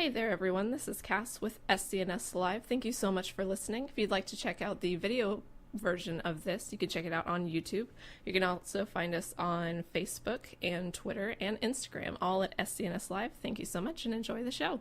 Hey there everyone, this is Cass with SCNS Live. Thank you so much for listening. If you'd like to check out the video version of this, you can check it out on YouTube. You can also find us on Facebook and Twitter and Instagram, all at SCNS Live. Thank you so much and enjoy the show.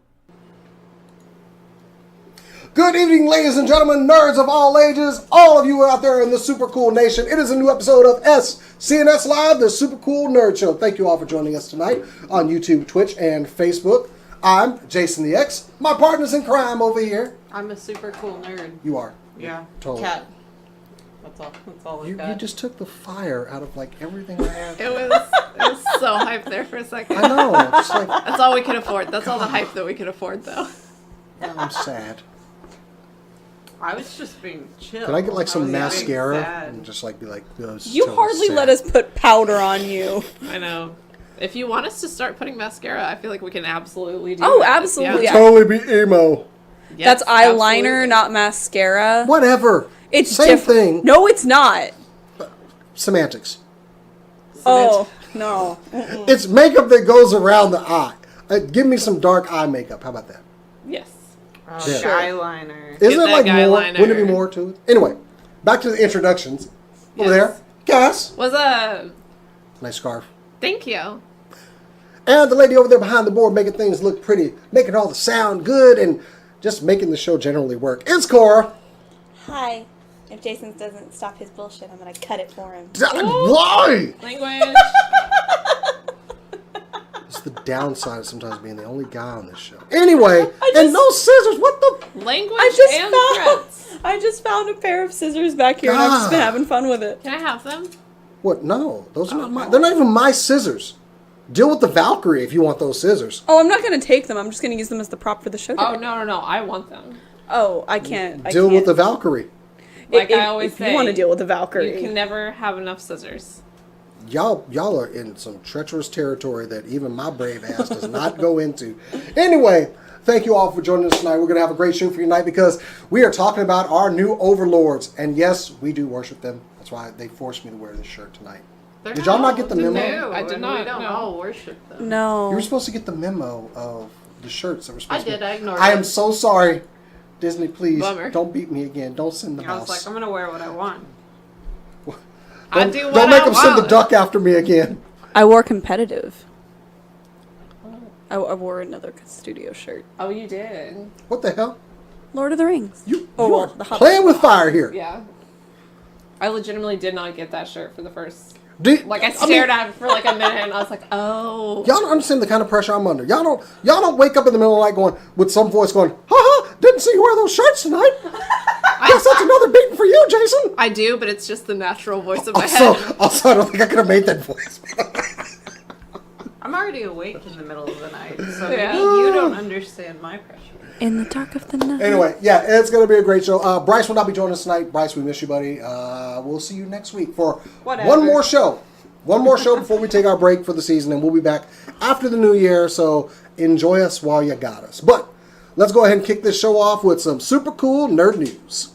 Good evening, ladies and gentlemen, nerds of all ages, all of you out there in the super cool nation. It is a new episode of SCNS Live, the Super Cool Nerd Show. Thank you all for joining us tonight on YouTube, Twitch, and Facebook. I'm Jason the X. My partner's in crime over here. I'm a super cool nerd. You are. Yeah. Totally. Cat. That's all I got. You just took the fire out of like everything I had. It was so hype there for a second. I know. Just like, That's all we could afford. That's all the hype that we could afford, though. I'm sad. I was just being chill. Could I get like some was being mascara sad. and just like be like, You hardly let us put powder on you. I know. If you want us to start putting mascara, I feel like we can absolutely do Oh, that. absolutely. Yeah. Totally be emo. Yes, That's eyeliner, absolutely. not mascara. Whatever. It's Same thing. No, it's not. Semantics. Oh, no. It's makeup that goes around the eye. Give me some dark eye makeup. How about that? Yes. Oh, Yeah. eyeliner. Isn't that it like guy more? liner. Wouldn't it be more to it? Anyway, back to the introductions. Over Yes. there, Cass. What's up? Nice scarf. Thank you. And the lady over there behind the board making things look pretty, making all the sound good, and just making the show generally work. It's Cora. Hi. If Jason doesn't stop his bullshit, I'm gonna cut it for him. Why? Language. It's the downside of sometimes being the only guy on this show. Anyway, and no scissors. What the? Language and threats. I just found a pair of scissors back here, and I've just been God. having fun with it. Can I have them? What? No, those are not my. They're not even my scissors. Deal with the Valkyrie if you want those scissors. Oh, I'm not going to take them. I'm just going to use them as the prop for the show. Oh, today. no. I want them. Oh, I can't. I Deal can't. with the Valkyrie. Like If- I always if say. you want to deal with the Valkyrie. You can never have enough scissors. Y'all are in some treacherous territory that even my brave ass does not go into. Anyway, thank you all for joining us tonight. We're going to have a great show for you tonight because we are talking about our new overlords. And yes, we do worship them. That's why they forced me to wear this shirt tonight. Did y'all not get the memo? No, I did not. We don't No. all worship them. No. You were supposed to get the memo of the shirts that were supposed I to did. I ignored I it. am so sorry. Disney, please Bummer. don't beat me again. Don't send the I house. was like, I'm gonna wear what I want. I Don't- do what Don't make I them send the want. duck after me again. I wore competitive. I wore another studio shirt. Oh, you did. What the hell? Lord of the Rings. You well, are the Hobbit. playing with fire here. Yeah. I legitimately did not get that shirt for the first... I I stared at it for like a minute and I was like, oh. Y'all don't understand the kind of pressure I'm under. Y'all don't wake up in the middle of the night going with some voice going, ha, didn't see you wear those shirts tonight. Guess that's another beating for you, Jason. I do, but it's just the natural voice of my head. Also, I don't think I could have made that voice. I'm already awake in the middle of the night, so Yeah. maybe you don't understand my pressure. In the dark of the night. Anyway, yeah, it's going to be a great show. Bryce will not be joining us tonight. Bryce, we miss you, buddy. We'll see you next week for Whatever. one more show. One more show before we take our break for the season, and we'll be back after the new year, so enjoy us while you got us. But let's go ahead and kick this show off with some super cool nerd news.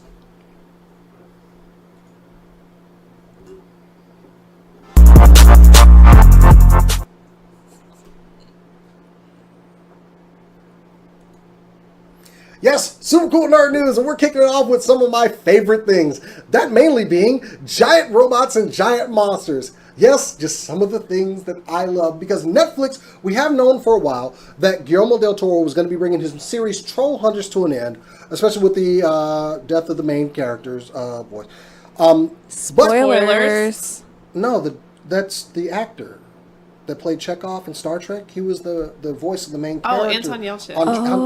Yes, super cool nerd news, and we're kicking it off with some of my favorite things. That mainly being giant robots and giant monsters. Yes, just some of the things that I love, because Netflix, we have known for a while that Guillermo del Toro was going to be bringing his series Troll Hunters to an end, especially with the death of the main character's voice. Spoilers. No, that's the actor that played Chekhov in Star Trek. He was the voice of the main Oh, character. Anton Yelchin.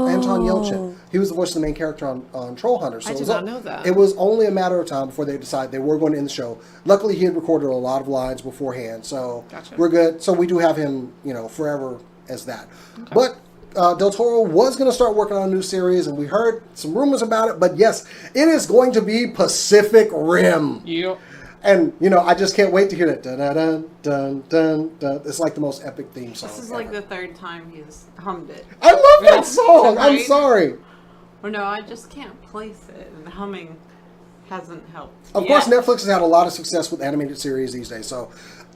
Anton Yelchin. He was the voice of the main character on Troll Hunters. I it did was not know that. It was only a matter of time before they decided they were going to end the show. Luckily, he had recorded a lot of lines beforehand, so Gotcha. we're good. So we do have him, forever as that. Okay. But Del Toro was going to start working on a new series, and we heard some rumors about it. But yes, it is going to be Pacific Rim. Yep. And, I just can't wait to hear that. Dun, dun, dun, dun, dun. It's like the most epic theme song. This is ever. like the third time he's hummed it. I love that song. I'm Right? sorry. Or no, I just can't place it, and the humming hasn't helped. Of course, Netflix has had a lot of success with animated series these days. So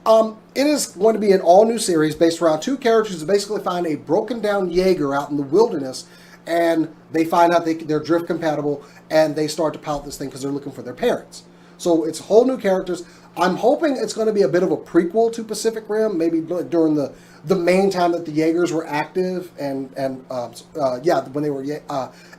It is going to be an all-new series based around two characters who basically find a broken-down Jaeger out in the wilderness, and they find out they're drift compatible, and they start to pilot this thing because they're looking for their parents. So it's whole new characters. I'm hoping it's going to be a bit of a prequel to Pacific Rim, maybe during the main time that the Jaegers were active, and when they were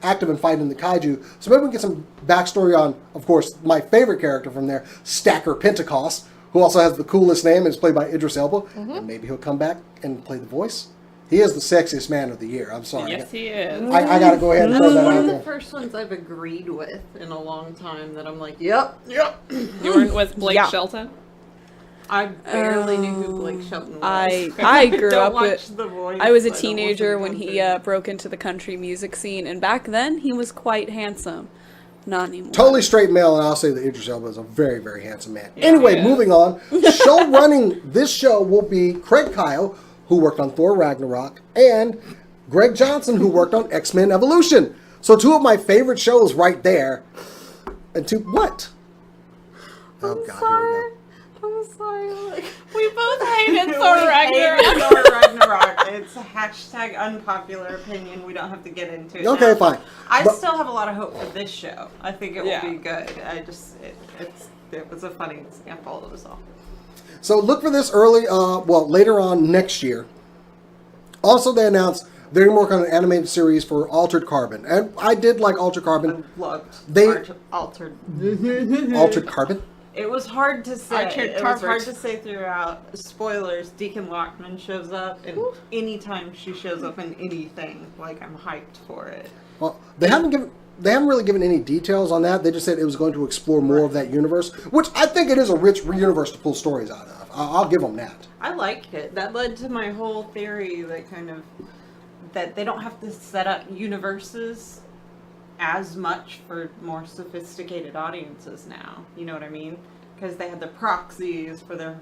active and fighting the kaiju. So maybe we can get some backstory on, of course, my favorite character from there, Stacker Pentecost, who also has the coolest name and is played by Idris Elba. And maybe he'll come back and play the voice. He is the sexiest man of the year. I'm sorry. Yes, he is. I got to go ahead and throw that One out of the there. first ones I've agreed with in a long time that I'm like, yep. You weren't with Blake Yeah. Shelton? I barely knew who Blake Shelton was. I grew Don't up watch with. The Voice, I was a so I don't teenager listen when to he country. broke into the country music scene, and back then he was quite handsome. Not anymore. Totally straight male, and I'll say that Idris Elba is a very, very handsome man. Anyway, he moving on. Show running this show will be Craig Kyle, who worked on Thor Ragnarok, and Greg Johnson, who worked on X-Men Evolution. So two of my favorite shows right there. And two, what? Oh, God, here we go. I'm sorry. Like, We both hated Thor we hated Ragnarok. Thor Ragnarok. It's a hashtag unpopular opinion. We don't have to get into it. Okay, now. fine. I But- still have a lot of hope for this show. I think it will Yeah. be good. It was a funny example. It was all. So look for this later on next year. Also, they announced they're going to work on an animated series for Altered Carbon. And I did like Altered Carbon. I loved altered. Altered Carbon? It was hard to say. Altered It was hard Carbon. to say throughout. Spoilers, Deacon Lockman shows up, and anytime she shows up in anything, like, I'm hyped for it. Well, they haven't really given any details on that. They just said it was going to explore more of that universe, which I think it is a rich universe to pull stories out of. I'll give them that. I liked it. That led to my whole theory that they don't have to set up universes as much for more sophisticated audiences now. You know what I mean? Because they had the proxies for their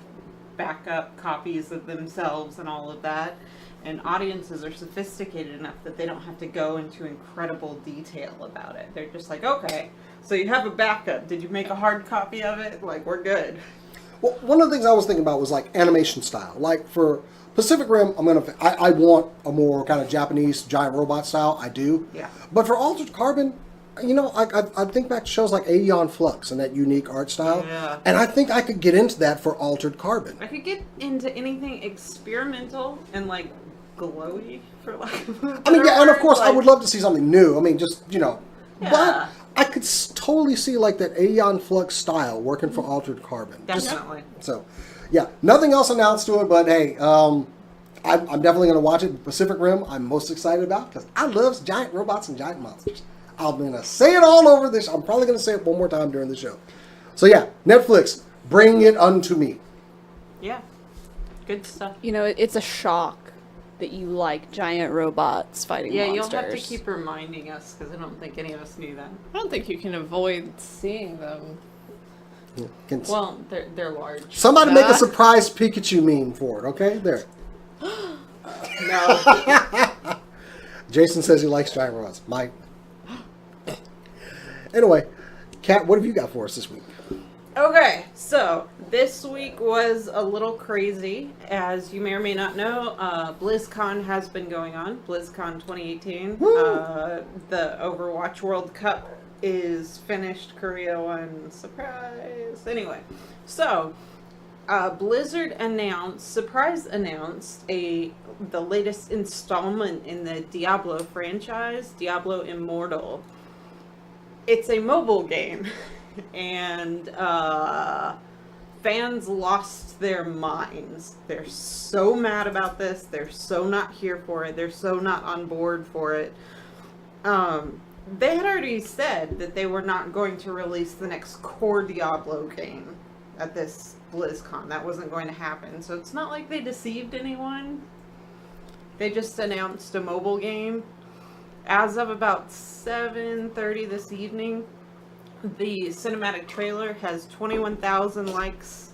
backup copies of themselves and all of that. And audiences are sophisticated enough that they don't have to go into incredible detail about it. They're just like, okay, so you have a backup. Did you make a hard copy of it? Like, we're good. Well, one of the things I was thinking about was like animation style. Like for Pacific Rim, I want a more kind of Japanese giant robot style. I do. Yeah. But for Altered Carbon, I think back to shows like Aeon Flux and that unique art style. Yeah. And I think I could get into that for Altered Carbon. I could get into anything experimental and like glowy, for lack of a better I mean, yeah, and of word, course, I like- would love to see something new. I mean, just, Yeah. But I could totally see like that Aeon Flux style working for Altered Carbon. Definitely. So, yeah, nothing else announced to it, but hey, I'm definitely going to watch it. Pacific Rim, I'm most excited about because I love giant robots and giant monsters. I'm going to say it all over this. I'm probably going to say it one more time during the show. So, yeah, Netflix, bring it unto me. Yeah. Good stuff. You know, it's a shock that you like giant robots fighting Yeah, monsters. you'll have to keep reminding us because I don't think any of us knew that. I don't think you can avoid seeing them. Can Well, they're large. somebody make a surprise Pikachu meme for it, okay? There. No. Jason says he likes giant robots. Anyway, Kat, what have you got for us this week? Okay, so this week was a little crazy. As you may or may not know, BlizzCon has been going on. BlizzCon 2018. The Overwatch World Cup is finished. Korea won. Surprise. Anyway, so Blizzard announced the latest installment in the Diablo franchise, Diablo Immortal. It's a mobile game. And fans lost their minds. They're so mad about this. They're so not here for it. They're so not on board for it. They had already said that they were not going to release the next core Diablo game at this BlizzCon. That wasn't going to happen. So it's not like they deceived anyone. They just announced a mobile game. As of about 7:30 this evening, the cinematic trailer has 21,000 likes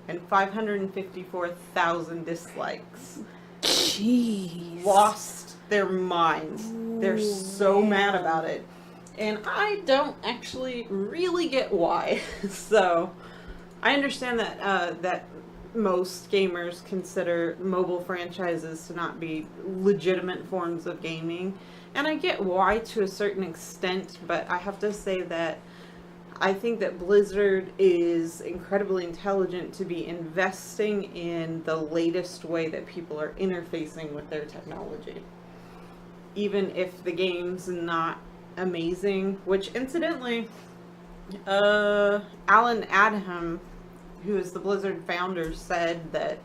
and 554,000 dislikes. Jeez. Lost their minds. They're so mad about it. And I don't actually really get why. So, I understand that that most gamers consider mobile franchises to not be legitimate forms of gaming. And I get why to a certain extent, but I have to say that I think that Blizzard is incredibly intelligent to be investing in the latest way that people are interfacing with their technology. Even if the game's not amazing, which incidentally, Alan Adham, who is the Blizzard founder, said that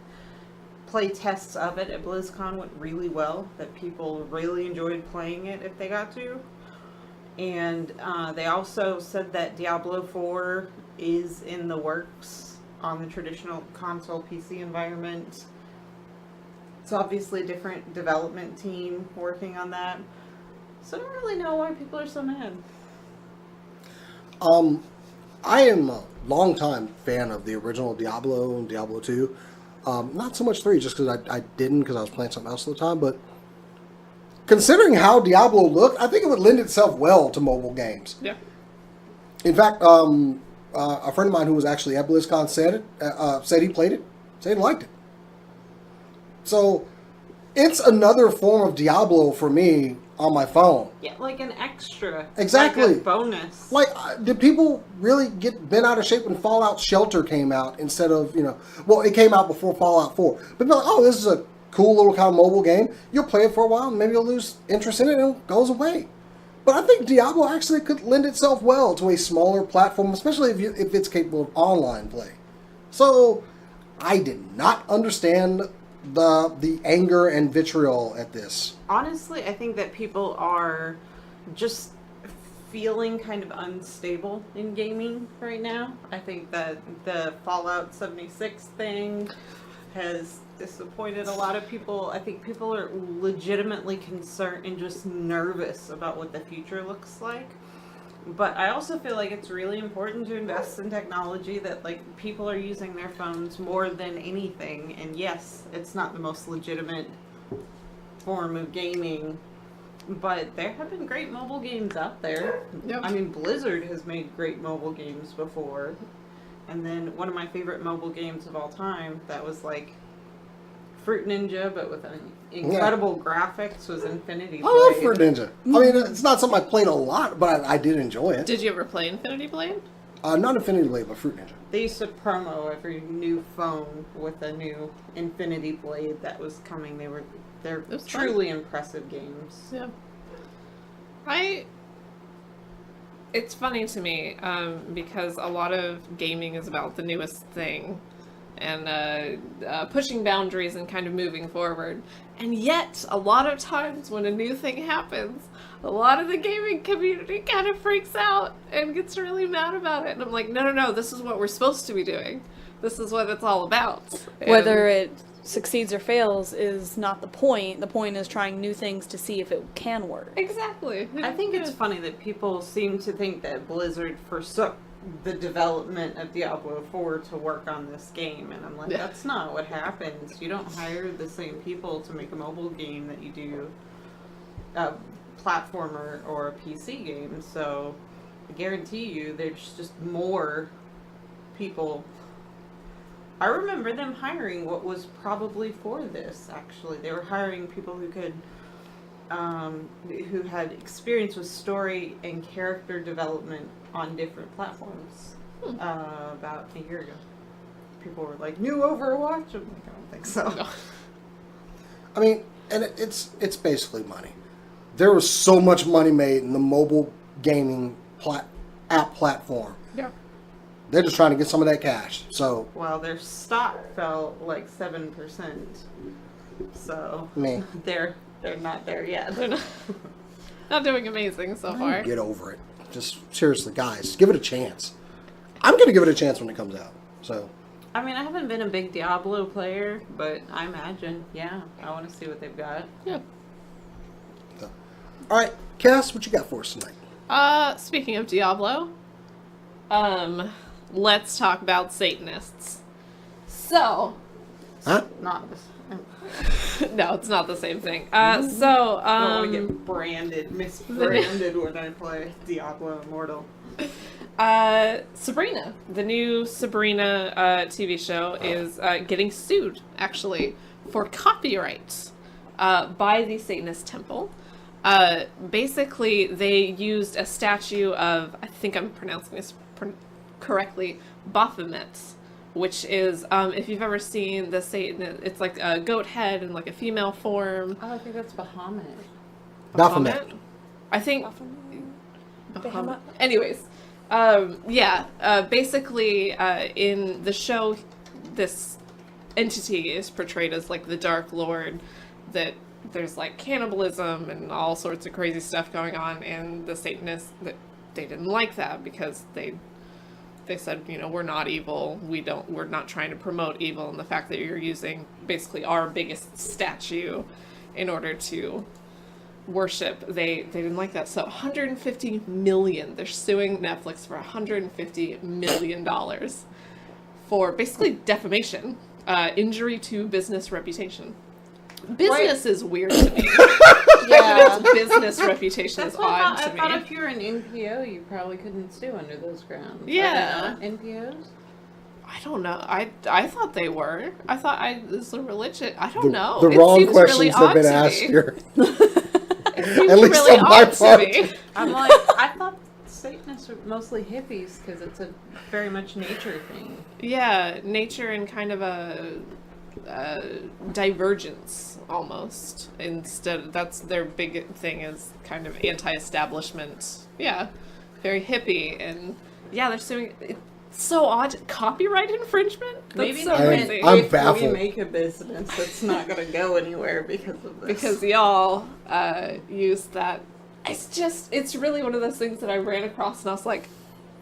play tests of it at BlizzCon went really well, that people really enjoyed playing it if they got to. And they also said that Diablo 4 is in the works on the traditional console PC environment. It's obviously a different development team working on that. So I don't really know why people are so mad. I am a longtime fan of the original Diablo and Diablo 2. Not so much 3, just because I didn't, because I was playing something else at the time, but considering how Diablo looked, I think it would lend itself well to mobile games. Yeah. In fact, a friend of mine who was actually at BlizzCon said he played it, said he liked it. So, it's another form of Diablo for me on my phone. Yeah, like an extra. Exactly. Like a bonus. Like, did people really get bent out of shape when Fallout Shelter came out instead of, well, it came out before Fallout 4. But they're like, oh, this is a cool little kind of mobile game. You'll play it for a while, and maybe you'll lose interest in it, and it goes away. But I think Diablo actually could lend itself well to a smaller platform, especially if it's capable of online play. So, I did not understand the anger and vitriol at this. Honestly, I think that people are just feeling kind of unstable in gaming right now. I think that the Fallout 76 thing has disappointed a lot of people. I think people are legitimately concerned and just nervous about what the future looks like. But I also feel like it's really important to invest in technology that, like, people are using their phones more than anything. And yes, it's not the most legitimate form of gaming, but there have been great mobile games out there. Yep. I mean, Blizzard has made great mobile games before. And then one of my favorite mobile games of all time that was like Fruit Ninja, but with incredible graphics, was Infinity Blade. I love Fruit Ninja. I mean, it's not something I played a lot, but I did enjoy it. Did you ever play Infinity Blade? Not Infinity Blade, but Fruit Ninja. They used to promo every new phone with a new Infinity Blade that was coming. They're truly impressive games. Yeah. It's funny to me because a lot of gaming is about the newest thing and pushing boundaries and kind of moving forward. And yet, a lot of times when a new thing happens, a lot of the gaming community kind of freaks out and gets really mad about it. And I'm like, no, this is what we're supposed to be doing. This is what it's all about. Whether it succeeds or fails is not the point. The point is trying new things to see if it can work. Exactly. I think it's funny that people seem to think that Blizzard forsook the development of Diablo 4 to work on this game, and I'm like, that's not what happens. You don't hire the same people to make a mobile game that you do a platformer or a PC game, so I guarantee you there's just more people. I remember them hiring what was probably for this, actually. They were hiring people who could who had experience with story and character development on different platforms about a year ago. People were like, new Overwatch? I'm like, I don't think so. No. I mean, and it's basically money. There was so much money made in the mobile gaming app platform. Yeah. They're just trying to get some of that cash. So, Well, their stock fell like 7%. So they're not there yet. They're not doing amazing so far. get over it. Just seriously, guys, give it a chance. I'm going to give it a chance when it comes out. So, I mean, I haven't been a big Diablo player, but I imagine, I want to see what they've got. Yeah. all right, Cass, what you got for us tonight? Speaking of Diablo, let's talk about Satanists. So, Huh? Not this. No, it's not the same thing. I don't want to get misbranded when I play Diablo Immortal. Sabrina, the new Sabrina TV show, is getting sued, actually, for copyright by the Satanist Temple. Basically, they used a statue of, I think I'm pronouncing this correctly, Baphomet, which is, if you've ever seen the Satan, it's like a goat head and like a female form. Oh, I think that's Bahamut. Baphomet. I think. Bahamut. Anyways, basically, in the show, this entity is portrayed as like the Dark Lord, that there's like cannibalism and all sorts of crazy stuff going on, and the Satanists, that they didn't like that because they said, you know, we're not evil, we're not trying to promote evil, and the fact that you're using basically our biggest statue in order to worship, they didn't like that. So 150 million, they're suing Netflix for 150 million dollars for basically defamation, injury to business reputation. Business is weird to me. Yeah. Business reputation is odd to I me. thought if you're an NPO, you probably couldn't sue under those grounds. Yeah. Are they not NPOs? I don't know. I thought they were. I thought it's a religion. I don't know. The It wrong seems questions really have odd been to asked me. here. It seems At least really on my odd part. to me. I'm like, I thought Satanists are mostly hippies because it's a very much nature thing. Yeah, nature and kind of a divergence almost. Instead, that's their big thing, is kind of anti-establishment. Yeah, very hippie, and yeah, they're suing. It's so odd. Copyright infringement? That's Maybe so they meant crazy. I'm if baffled. we make a business that's not going to go anywhere because of this. Because y'all use that. It's really one of those things that I ran across and I was like,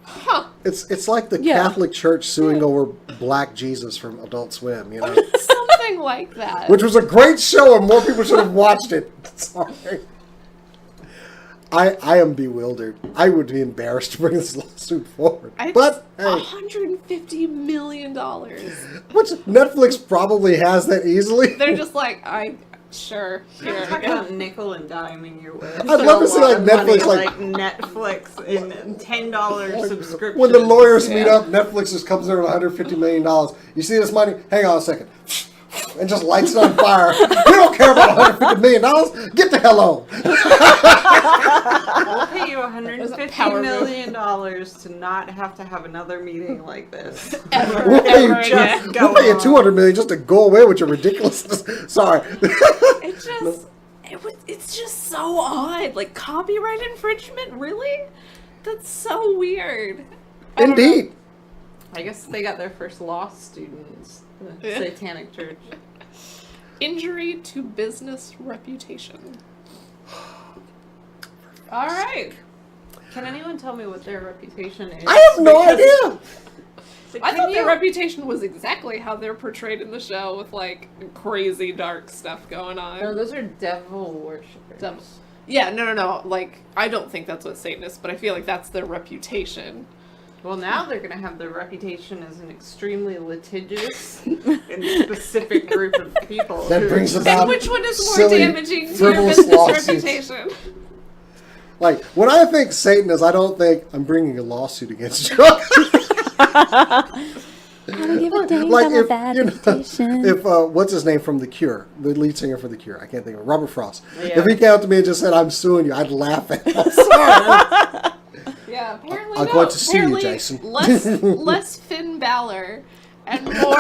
huh. It's like the Yeah. Catholic Church suing over Black Jesus from Adult Swim, you know? Something like that. Which was a great show and more people should have watched it. Sorry. I am bewildered. I would be embarrassed to bring this lawsuit forward. But, hey, $150 million. which Netflix probably has that easily. They're just like, sure, You're here. talking about nickel and diming your way. I'd love to see, like, Netflix, like- Netflix and $10 subscription. When the lawyers meet Yeah. up, Netflix just comes there with $150 million. You see this money? Hang on a second. And just lights it on fire. We don't care about $150 million. Get the hell on. We'll pay you There's a $150 power million to not have to have another meeting like this. We'll pay you, again. we'll pay you $200 million just to go away with your ridiculousness. Sorry. It's just so odd. Like, copyright infringement? Really? That's so weird. I don't know. Indeed. I guess they got their first law students, the Yeah. Satanic Church. Injury to business reputation. All right. Can anyone tell me what their reputation is? I have no idea. I thought their reputation was exactly how they're portrayed in the show, with like crazy dark stuff going on. No, those are devil worshippers. Devil- Yeah, no. Like, I don't think that's what Satanists, but I feel like that's their reputation. Well, now they're going to have their reputation as an extremely litigious and specific group of people. That who- brings And about which one is more silly, damaging to your frivolous business lawsuits. reputation? Like, when I think Satanist, I don't think I'm bringing a lawsuit against you. I don't give a damn. Like, I'm a if, bad you know, reputation. if what's his name from The Cure, the lead singer for The Cure, I can't think of it, Robert Frost. Yeah. If he came up to me and just said, I'm suing you, I'd laugh at him. I'm sorry. Yeah, apparently I'm no. going to sue you, Apparently Jason. less Finn Balor and more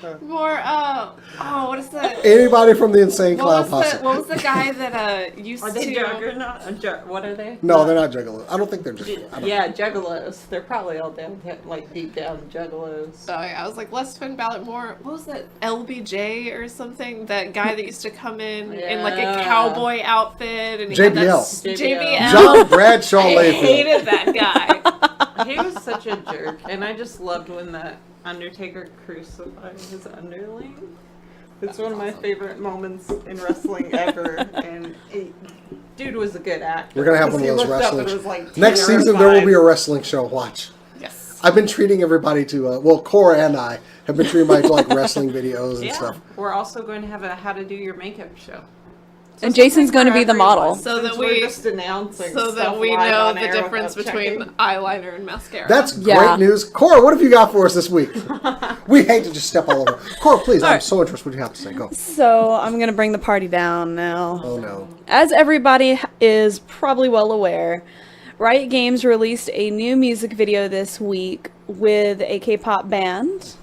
what is that? Anybody from the Insane Clown Posse. What was the guy that used Are they to? juggernaut? What are they? No, they're not juggalos. I don't think they're just. I don't Yeah, juggalos. They're probably all down, like deep down juggalos. Oh yeah, I was like less Finn Balor, more. What was that? LBJ or something? That guy that used to come in like a Yeah. cowboy outfit and he had that JBL. JBL. John Bradshaw I Layfield. hated that guy. He was such a jerk, and I just loved when the Undertaker crucified his underling. It's one of my favorite moments in wrestling ever, and dude was a good actor. We're going to have 'cause one of he those looked up wrestling and was, like, Next season, there will be a terrified. wrestling show. Watch. Yes. I've been treating everybody to, Cora and I, have been treating my like wrestling videos and Yeah. stuff. We're also going to have a how to do your makeup show. And Jason's going to be the model. So that we're we- just announcing So that stuff we live know on the air difference without between checking. eyeliner and mascara. That's Yeah. great news. Cora, what have you got for us this week? We hate to just step all over. Cora, please, I'm so interested. What do you have to say? Go. So I'm going to bring the party down now. Oh, no. As everybody is probably well aware, Riot Games released a new music video this week with a K-pop band.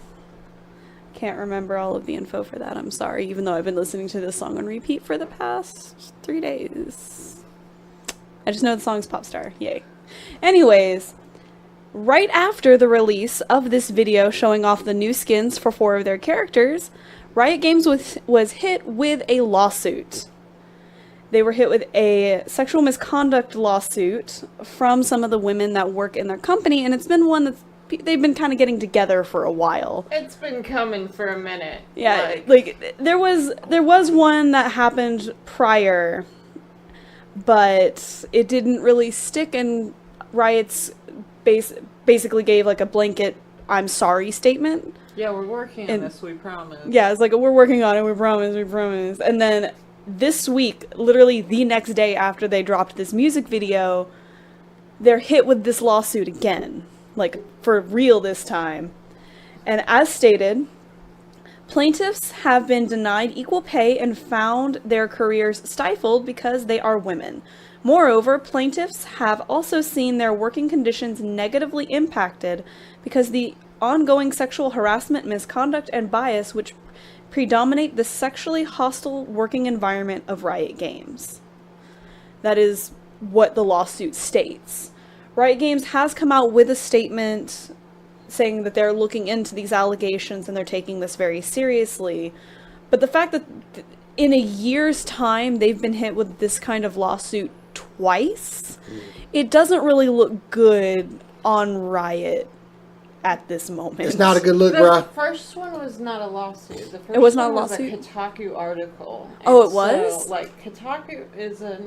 Can't remember all of the info for that, I'm sorry, even though I've been listening to this song on repeat for the past 3 days. I just know the song's Popstar, yay. Anyways, right after the release of this video showing off the new skins for 4 of their characters, Riot Games was hit with a lawsuit. They were hit with a sexual misconduct lawsuit from some of the women that work in their company, and it's been one that's they've been kind of getting together for a while. It's been coming for a minute. Yeah, like there was one that happened prior, but it didn't really stick, and Riot's basically gave like a blanket "I'm sorry" statement. Yeah, we're working on this, we promise. Yeah, it's like, we're working on it, we promise. And then this week, literally the next day after they dropped this music video, they're hit with this lawsuit again. Like, for real this time. And as stated, plaintiffs have been denied equal pay and found their careers stifled because they are women. Moreover, plaintiffs have also seen their working conditions negatively impacted because the ongoing sexual harassment, misconduct, and bias which predominate the sexually hostile working environment of Riot Games. That is what the lawsuit states. Riot Games has come out with a statement saying that they're looking into these allegations and they're taking this very seriously. But the fact that in a year's time they've been hit with this kind of lawsuit twice, it doesn't really look good on Riot at this moment. It's not a good look, The bruh. first one was not a lawsuit. The first It was not a one lawsuit? was a Kotaku article. Oh, And it was? So, like, Kotaku is a...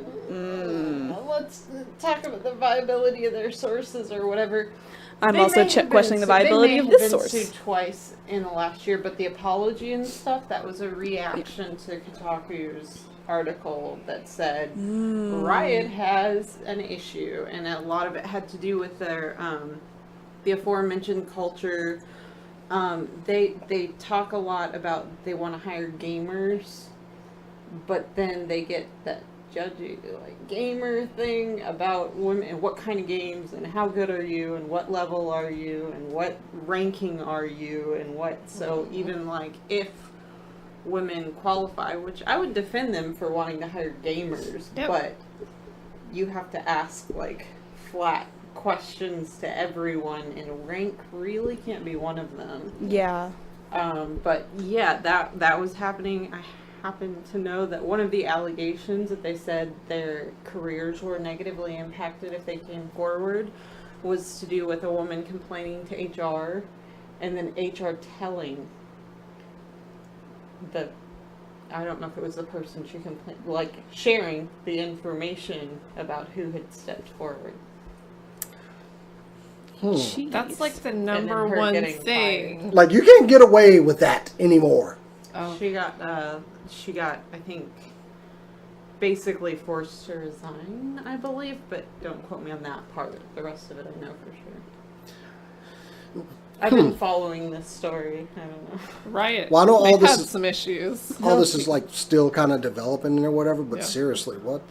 let's talk about the viability of their sources or whatever. I'm They also may have been questioning the su- they viability may of have this been source. sued twice in the last year, but the apology and stuff, that was a reaction to Kotaku's article that said Riot has an issue, and a lot of it had to do with their the aforementioned culture. They talk a lot about they want to hire gamers, but then they get that judgy like gamer thing about women and what kind of games and how good are you and what level are you and what ranking are you and what, so even like if women qualify, which I would defend them for wanting to hire gamers, Yep. but you have to ask like flat questions to everyone, and rank really can't be one of them. Yeah. But yeah, that was happening. I happen to know that one of the allegations that they said their careers were negatively impacted if they came forward was to do with a woman complaining to HR, and then HR telling the, I don't know if it was the person she complained, like sharing the information about who had stepped forward. Jeez. That's like the then number her one getting thing. Like, you can't get away with that anymore. Oh. She got, I think, basically forced to resign, I believe, but don't quote me on that part. The rest of it I know for sure. I've been following this story. I don't know. Riot. Well, I know all They've this had is- some issues. All this is like still kind of developing or whatever. But Yeah. seriously, what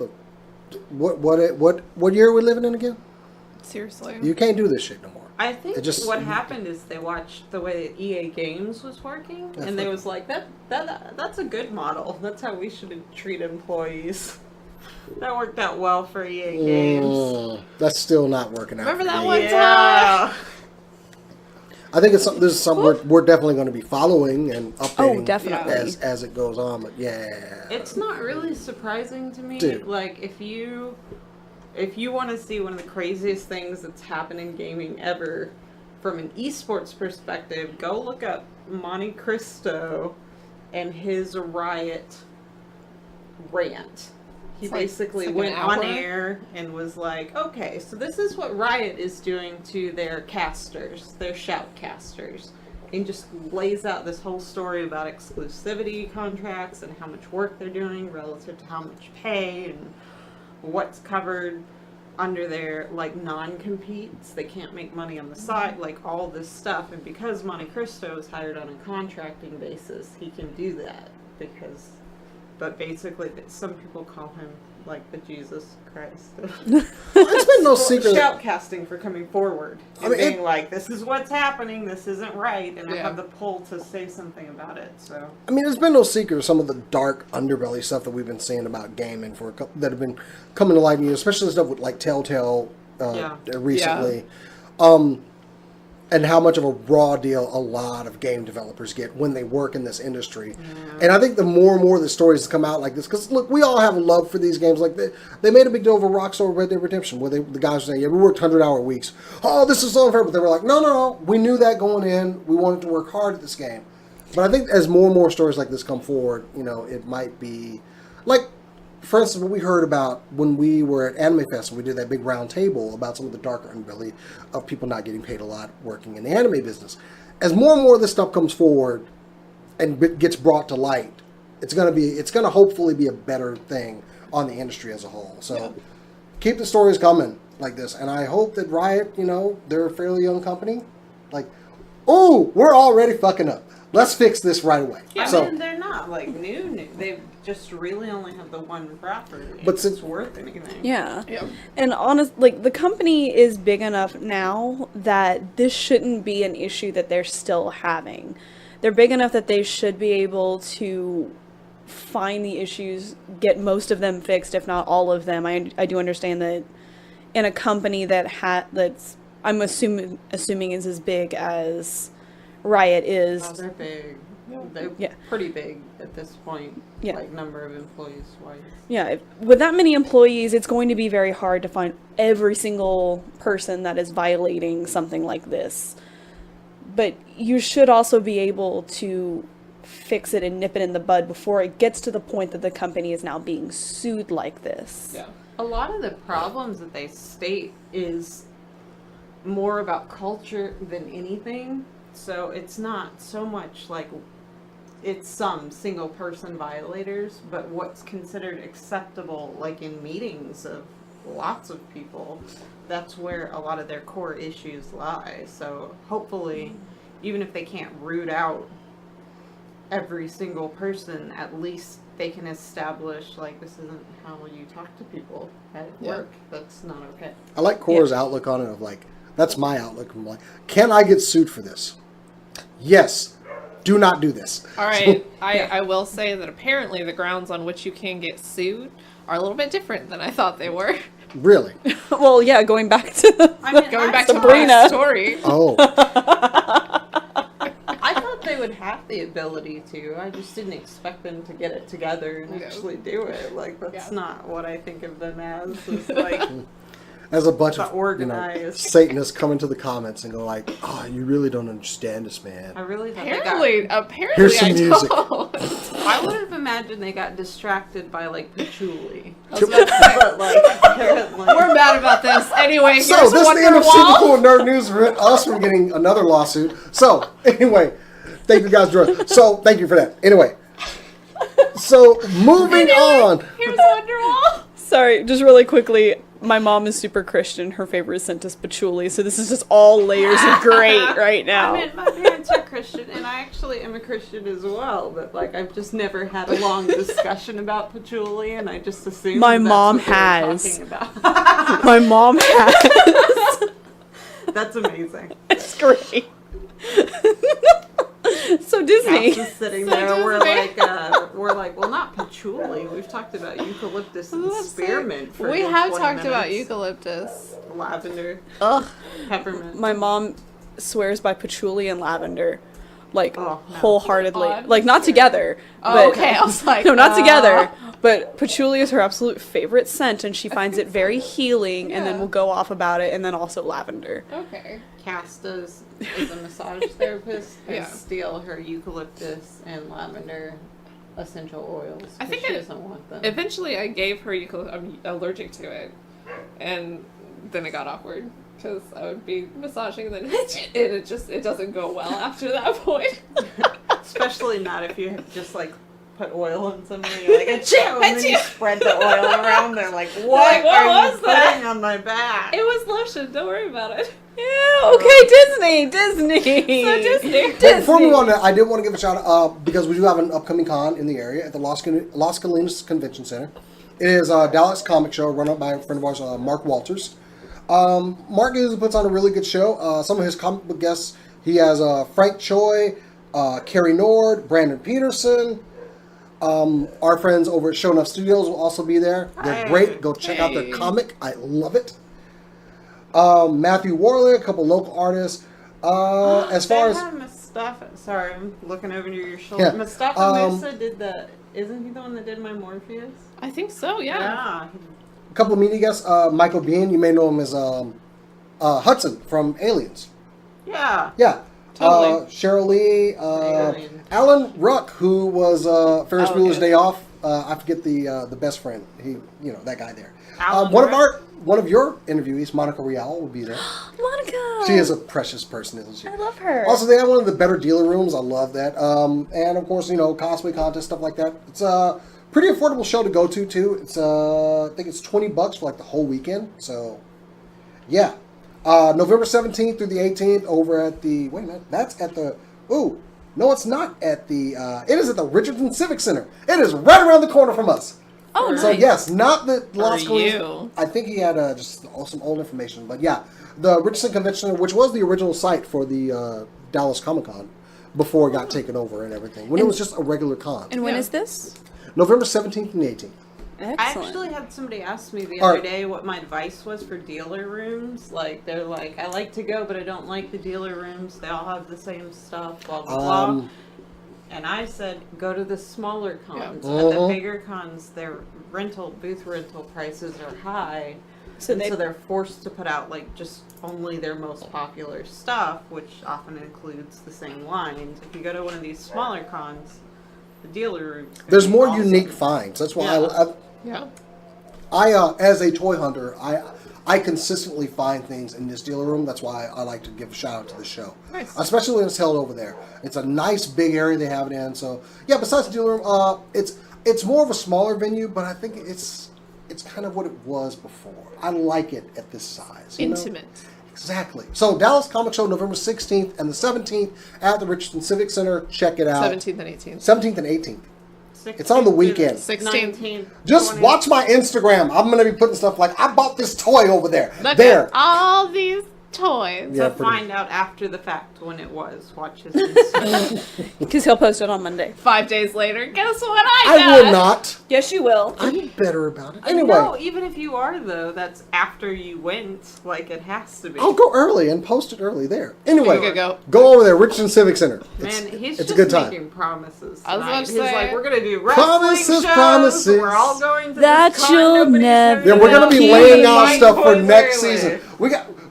year are we living in again? Seriously. You can't do this shit no more. I think It just- what happened is they watched the way that EA Games was working, and they was like, that's a good model. That's how we should treat employees. That worked out well for EA Games. That's still not working out. Remember for that me. one time? Yeah. I think this is something we're definitely going to be following and updating. Oh, definitely. as it goes on. But yeah, It's not really surprising to me. Dude. Like, if you want to see one of the craziest things that's happened in gaming ever, from an esports perspective, go look up Monte Cristo and his Riot rant. He It's like- basically it's like an went on hour? air and was like, okay, so this is what Riot is doing to their casters, their shoutcasters. and just lays out this whole story about exclusivity contracts and how much work they're doing relative to how much pay and what's covered under their like non-competes. They can't make money on the side, like all this stuff. And because Monte Cristo is hired on a contracting basis, he can do that but basically some people call him like the Jesus Christ. It's been no secret. Shoutcasting for coming forward and I mean, being like, this is what's happening, this isn't right, and I Yeah. have the pull to say something about it. So I mean, there's been no secret of some of the dark underbelly stuff that we've been seeing about gaming for a couple, that have been coming to light, especially the stuff with like Telltale recently. And how much of a raw deal a lot of game developers get when they work in this industry. And I think the more and more the stories come out like this, because look, we all have a love for these games. Like they made a big deal over Rockstar Red Dead Redemption, where the guys were saying, yeah, we worked 100-hour weeks. Oh, this is so unfair. But they were like, no, we knew that going in. We wanted to work hard at this game. But I think as more and more stories like this come forward, it might be like, for instance, what we heard about when we were at Anime Fest, and we did that big round table about some of the darker underbelly of people not getting paid a lot working in the anime business. As more and more of this stuff comes forward and gets brought to light, it's going to hopefully be a better thing on the industry as a whole. So keep the stories coming like this, and I hope that Riot, they're a fairly young company. Like, oh, we're already fucking up. Let's fix this right away. I So, mean, they're not like new. They've just really only have the one property. But But since- it's worth anything. Yeah. Yep. And the company is big enough now that this shouldn't be an issue that they're still having. They're big enough that they should be able to find the issues, get most of them fixed, if not all of them. I do understand that in a company that's I'm assuming is as big as Riot is. Oh, they're big. They're Yeah. pretty big at this point. Yeah. Like number of employees wise. Yeah, with that many employees, it's going to be very hard to find every single person that is violating something like this. But you should also be able to fix it and nip it in the bud before it gets to the point that the company is now being sued like this. Yeah. A lot of the problems that they state is more about culture than anything. So it's not so much like it's some single person violators, but what's considered acceptable, like in meetings of lots of people, that's where a lot of their core issues lie. So hopefully, even if they can't root out every single person, at least they can establish, like, this isn't how you talk to people at work. That's not okay. I like Cora's outlook on it of like, that's my outlook. I'm like, can I get sued for this? Yes. Do not do this. All right. I will say that apparently the grounds on which you can get sued are a little bit different than I thought they were. Really? Well, yeah, going back to I mean, Going back to Sabrina. my story. Oh. I thought they would have the ability to. I just didn't expect them to get it together and Yeah. actually do it. Like, that's Yeah. not what I think of them as. Is like, As a bunch The of organized. Satanists come into the comments and go like, oh, you really don't understand us, man. I really thought Apparently Here's some I music. don't. I would have imagined they got distracted by, like, patchouli. I was about to say, But, like, apparently. we're mad about this. Anyway, here's So, this is the end of Super Wonderwall. Cool Nerd News for us from getting another lawsuit. So, anyway, thank you guys for joining. So, thank you for that. Anyway, so moving on. Here's Wonderwall. Sorry, just really quickly. My mom is super Christian. Her favorite scent is patchouli, so this is just all layers of great right now. I mean, my parents are Christian, and I actually am a Christian as well, but, like, I've just never had a long discussion about patchouli, and I just assumed My that's mom what they were has. talking about. My mom has. That's amazing. It's great. So Disney. Cass is sitting So there. Disney. We're like, well, not patchouli. We've talked about eucalyptus and spearmint. For We a good have 20 talked about minutes. eucalyptus. Lavender, Ugh. peppermint. My mom swears by patchouli and lavender, like Oh, no. wholeheartedly. Odd. Like not together. Oh, but, okay. I was like, No, not together. But patchouli is her absolute favorite scent, and she finds it very healing. And then Yeah. will go off about it, and then also lavender. Okay. Cass is a massage therapist and Yeah. steal her eucalyptus and lavender essential oils. I think she I- doesn't want them. Eventually, I gave her eucalyptus. I'm allergic to it, and then it got awkward. because I would be massaging and then it doesn't go well after that point. Especially not if you just like put oil on somebody, you're like, achoo! And then you spread the oil around. They're like, what are you putting on my back? It was lotion. Don't worry about it. Yeah, okay, Disney. So Disney. But before we move on, I did want to give a shout out because we do have an upcoming con in the area at the Las Colinas Convention Center. It is a Dallas comic show run by a friend of ours, Mark Walters. Mark usually puts on a really good show. Some of his comic book guests, he has Frank Choi, Carrie Nord, Brandon Peterson. Our friends over at Show Enough Studios will also be there. They're great. Go check out their comic. I love it. Matthew Warlick, a couple local artists. As far as Mustafa, sorry, I'm looking over your shoulder. Yeah. Mustafa Musa did isn't he the one that did my Morpheus? I think so. Yeah. a couple of media guests, Michael Bean, you may know him as Hudson from Aliens. Yeah. Yeah. Totally. Cheryl Lee, Alan Ruck, who was Ferris Bueller's Day Off. I forget the best friend. He, that guy there. One of your interviewees, Monica Rial, will be there. Monica! She is a precious person, isn't she? I love her. Also, they have one of the better dealer rooms. I love that. And of course, cosplay contest, stuff like that. It's a pretty affordable show to go to too. It's I think it's $20 for like the whole weekend. So, yeah. November 17th through the 18th over at the. Wait a minute, that's at the. Ooh, no, it's not at the. It is at the Richardson Civic Center. It is right around the corner from us. Oh, So nice. yes, not the Las For Colinas. you. I think he had just some old information, but yeah, the Richardson Convention Center, which was the original site for the Dallas Comic Con before it got taken over and everything. When it was just a regular con. And when Yeah. is this? November 17th and 18th. Excellent. I actually had somebody ask me the All other right. day what my advice was for dealer rooms. Like, they're like, I like to go, but I don't like the dealer rooms. They all have the same stuff, blah, blah, blah. And I said, go to the smaller cons. Yeah. At the Mhm. bigger cons, their booth rental prices are high. So So they're forced to put out, like, just only their most popular stuff, which often includes the same lines. If you go to one of these smaller cons, the dealer room's gonna There's be more awesome. unique finds. That's why Yeah. I as a toy hunter, I consistently find things in this dealer room. That's why I like to give a shout out to the show. Nice. Especially when it's held over there. It's a nice big area they have it in. So yeah, besides the dealer room, it's more of a smaller venue, but I think it's kind of what it was before. I like it at this size. Intimate. Exactly. So Dallas Comic Show, November 16th and the 17th at the Richardson Civic Center. Check it out. 17th and 18th. 17th and 18th. It's on the weekend. 16th. 19th. Just 20th. watch my Instagram. I'm going to be putting stuff like, I bought this toy over there. Look there. at all these toys. Yeah, To pretty- find out after the fact when it was. Watch his Instagram. Because he'll post it on Monday. 5 days later, guess what I I got? will not. Yes, you will. I'm better about it. Anyway, No, even if you are, though, that's after you went. Like, it has to be. I'll go early and post it early there. Anyway, You could go. over there, Richardson Civic Center. Man, he's it's just a good time. making promises. I was about tonight. to He's say- like, we're gonna do wrestling Promises, shows. promises. We're all going to That this con, you'll nobody's never Yeah, we're going to be Keep laying out Mike stuff for Boy's next early. season.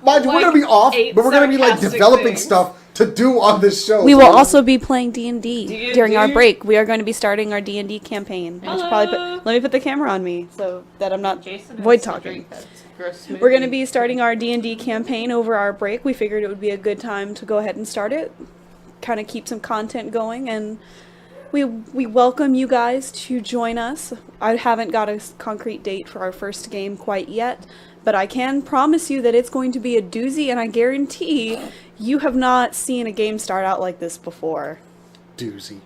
Mind you, we're Like going to be off, 8 but we're going to be like sarcastic developing things. stuff to do on this show. We So will also be playing D&D D&D? during our break. We are going to be starting our D&D campaign. I should probably Hello. let me put the camera on me so that I'm not Jason has void to talking. drink that gross smoothie. We're going to be starting our D&D campaign over our break. We figured it would be a good time to go ahead and start it, kind of keep some content going, and we welcome you guys to join us. I haven't got a concrete date for our first game quite yet, but I can promise you that it's going to be a doozy, and I guarantee you have not seen a game start out like this before. doozy.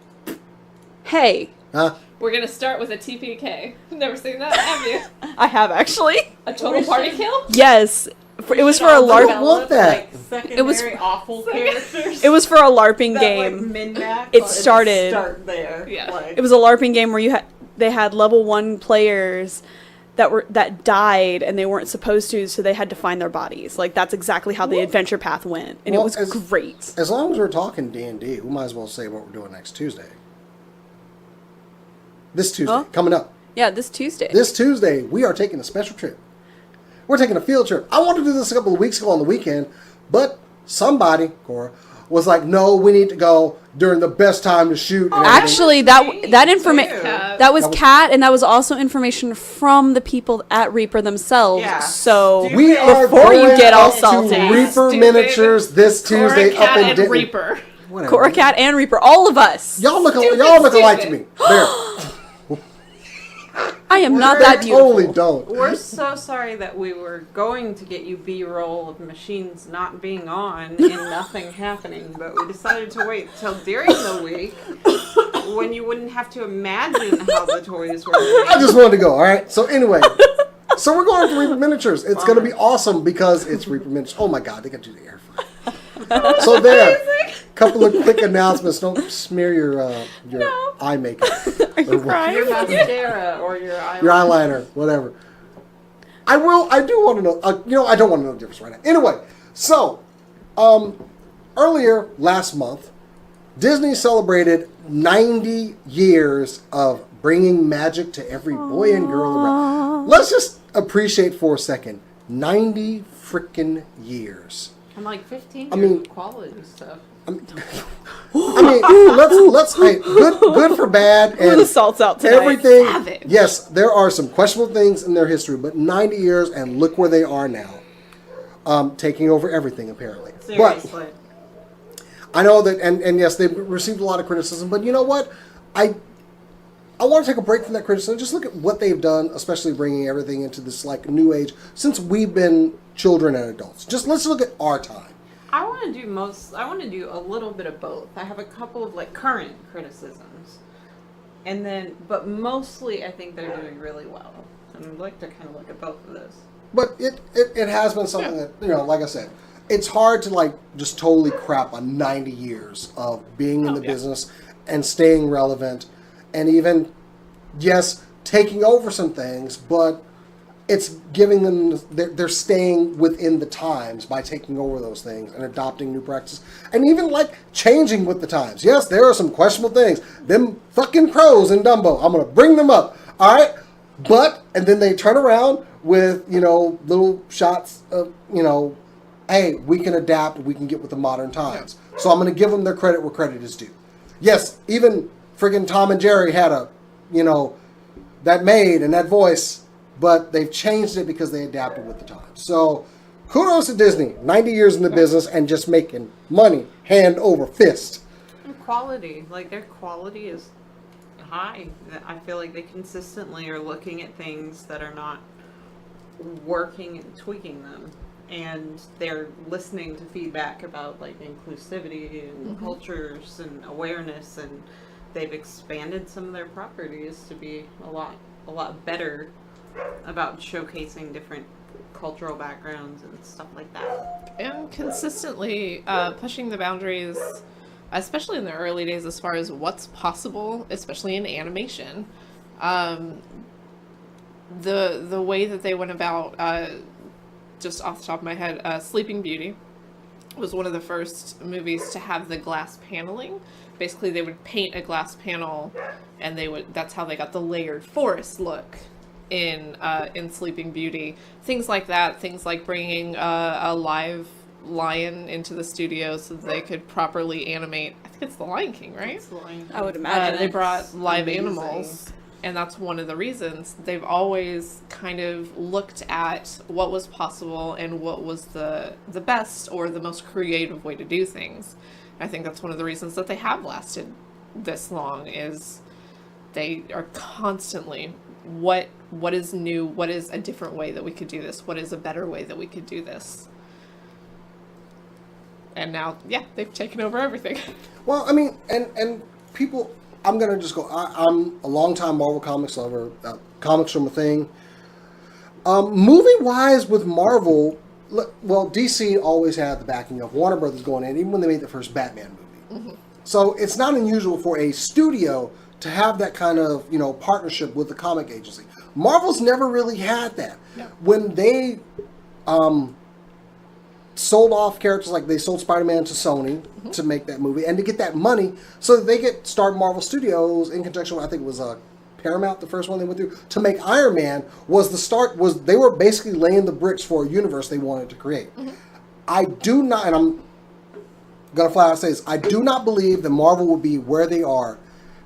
Hey, Huh? We're going to start with a TPK. Never seen that, have you? I have actually. A total party kill? Yes, it was for a I LARP. don't want that. Like, secondary It was- awful characters. It was for a LARPing that, game. Like, min-max It and started- Start there. Yeah. Like, It was a LARPing game where they had level 1 players that died and they weren't supposed to, so they had to find their bodies. Like, that's exactly how the adventure path went, and Well, it was as- great. As long as we're talking D&D, we might as well say what we're doing next Tuesday. This Tuesday, Huh? coming up. Yeah, this Tuesday. This Tuesday, we are taking a special trip. We're taking a field trip. I wanted to do this a couple of weeks ago on the weekend, but somebody, Cora, was like, no, we need to go during the best time to shoot. And everything. Actually, that information Kat. that was Kat, and that was also information from the people at Reaper themselves. Yeah. So we are before you going get all out to salty. Reaper Stupid. Miniatures this Tuesday Cora, up Cat, in and Denton. Reaper. Whatever. Cora, Cat, and Reaper, all of us. Y'all look Stupid, alike to me. stupid. There. I am not They that beautiful. totally don't. We're so sorry that we were going to get you B-roll of machines not being on and nothing happening, but we decided to wait till during the week when you wouldn't have to imagine how the toys were I made. just wanted to go. All right. So anyway, so we're going to Reaper Miniatures. It's going to be awesome because it's Reaper Miniatures. Oh my God, they got to do the air fry. So there, couple of quick announcements. Don't smear your eye makeup. Are you crying? Your mascara or your eyeliner. Your eyeliner, whatever. I do want to know. I don't want to know the difference right now. Anyway, so earlier last month, Disney celebrated 90 years of bringing magic to every boy and girl around. Let's just appreciate for a second. 90 freaking years. I'm like 15 I mean- years of quality stuff. Let's hey, good for bad and The salt's out tonight. everything. Savage. Yes, there are some questionable things in their history, but 90 years and look where they are now, taking over everything apparently. Seriously. But I know that, and yes, they've received a lot of criticism, but you know what? I want to take a break from that criticism. Just look at what they've done, especially bringing everything into this like new age since we've been children and adults. Just let's look at our time. I want to do a little bit of both. I have a couple of like current criticisms. And then, but mostly I think they're doing really well. And I'd like to kind of look at both of those. But it has been something that, like I said, it's hard to like just totally crap on 90 years of being in the business and staying relevant and even, yes, taking over some things, but it's giving them, they're staying within the times by taking over those things and adopting new practices and even like changing with the times. Yes, there are some questionable things. Them fucking crows in Dumbo, I'm going to bring them up. All right. But, and then they turn around with, little shots of, hey, we can adapt, we can get with the modern times. So I'm going to give them their credit where credit is due. Yes, even friggin' Tom and Jerry had a, that maid and that voice, but they've changed it because they adapted with the times. So kudos to Disney, 90 years in the business and just making money hand over fist. And quality, like their quality is high. I feel like they consistently are looking at things that are not working and tweaking them. And they're listening to feedback about like inclusivity and cultures and awareness, and they've expanded some of their properties to be a lot better about showcasing different cultural backgrounds and stuff like that. And consistently pushing the boundaries, especially in the early days, as far as what's possible, especially in animation. The way that they went about, just off the top of my head, Sleeping Beauty was one of the first movies to have the glass paneling. Basically, they would paint a glass panel, and that's how they got the layered forest look in Sleeping Beauty. Things like that, things like bringing a live lion into the studio so that they could properly animate. I think it's The Lion King, right? I would imagine. They brought live amazing. Animals, and that's one of the reasons. They've always kind of looked at what was possible and what was the best or the most creative way to do things. I think that's one of the reasons that they have lasted this long, is they are constantly, what is new, what is a different way that we could do this, what is a better way that we could do this. And now, they've taken over everything. Well, I mean, and people, I'm going to just go, I'm a longtime Marvel Comics lover, comics from a thing. Movie-wise with Marvel, well, DC always had the backing of Warner Brothers going in, even when they made the first Batman movie. Mm-hmm. So it's not unusual for a studio to have that kind of, partnership with the comic agency. Marvel's never really had that. No. When they sold off characters, like they sold Spider-Man to Sony to make that movie and to get that money so that they could start Marvel Studios in conjunction with, I think it was Paramount, the first one they went through, to make Iron Man, they were basically laying the bricks for a universe they wanted to create. Mm-hmm. I do not, and I'm gonna flat out say this. I do not believe that Marvel would be where they are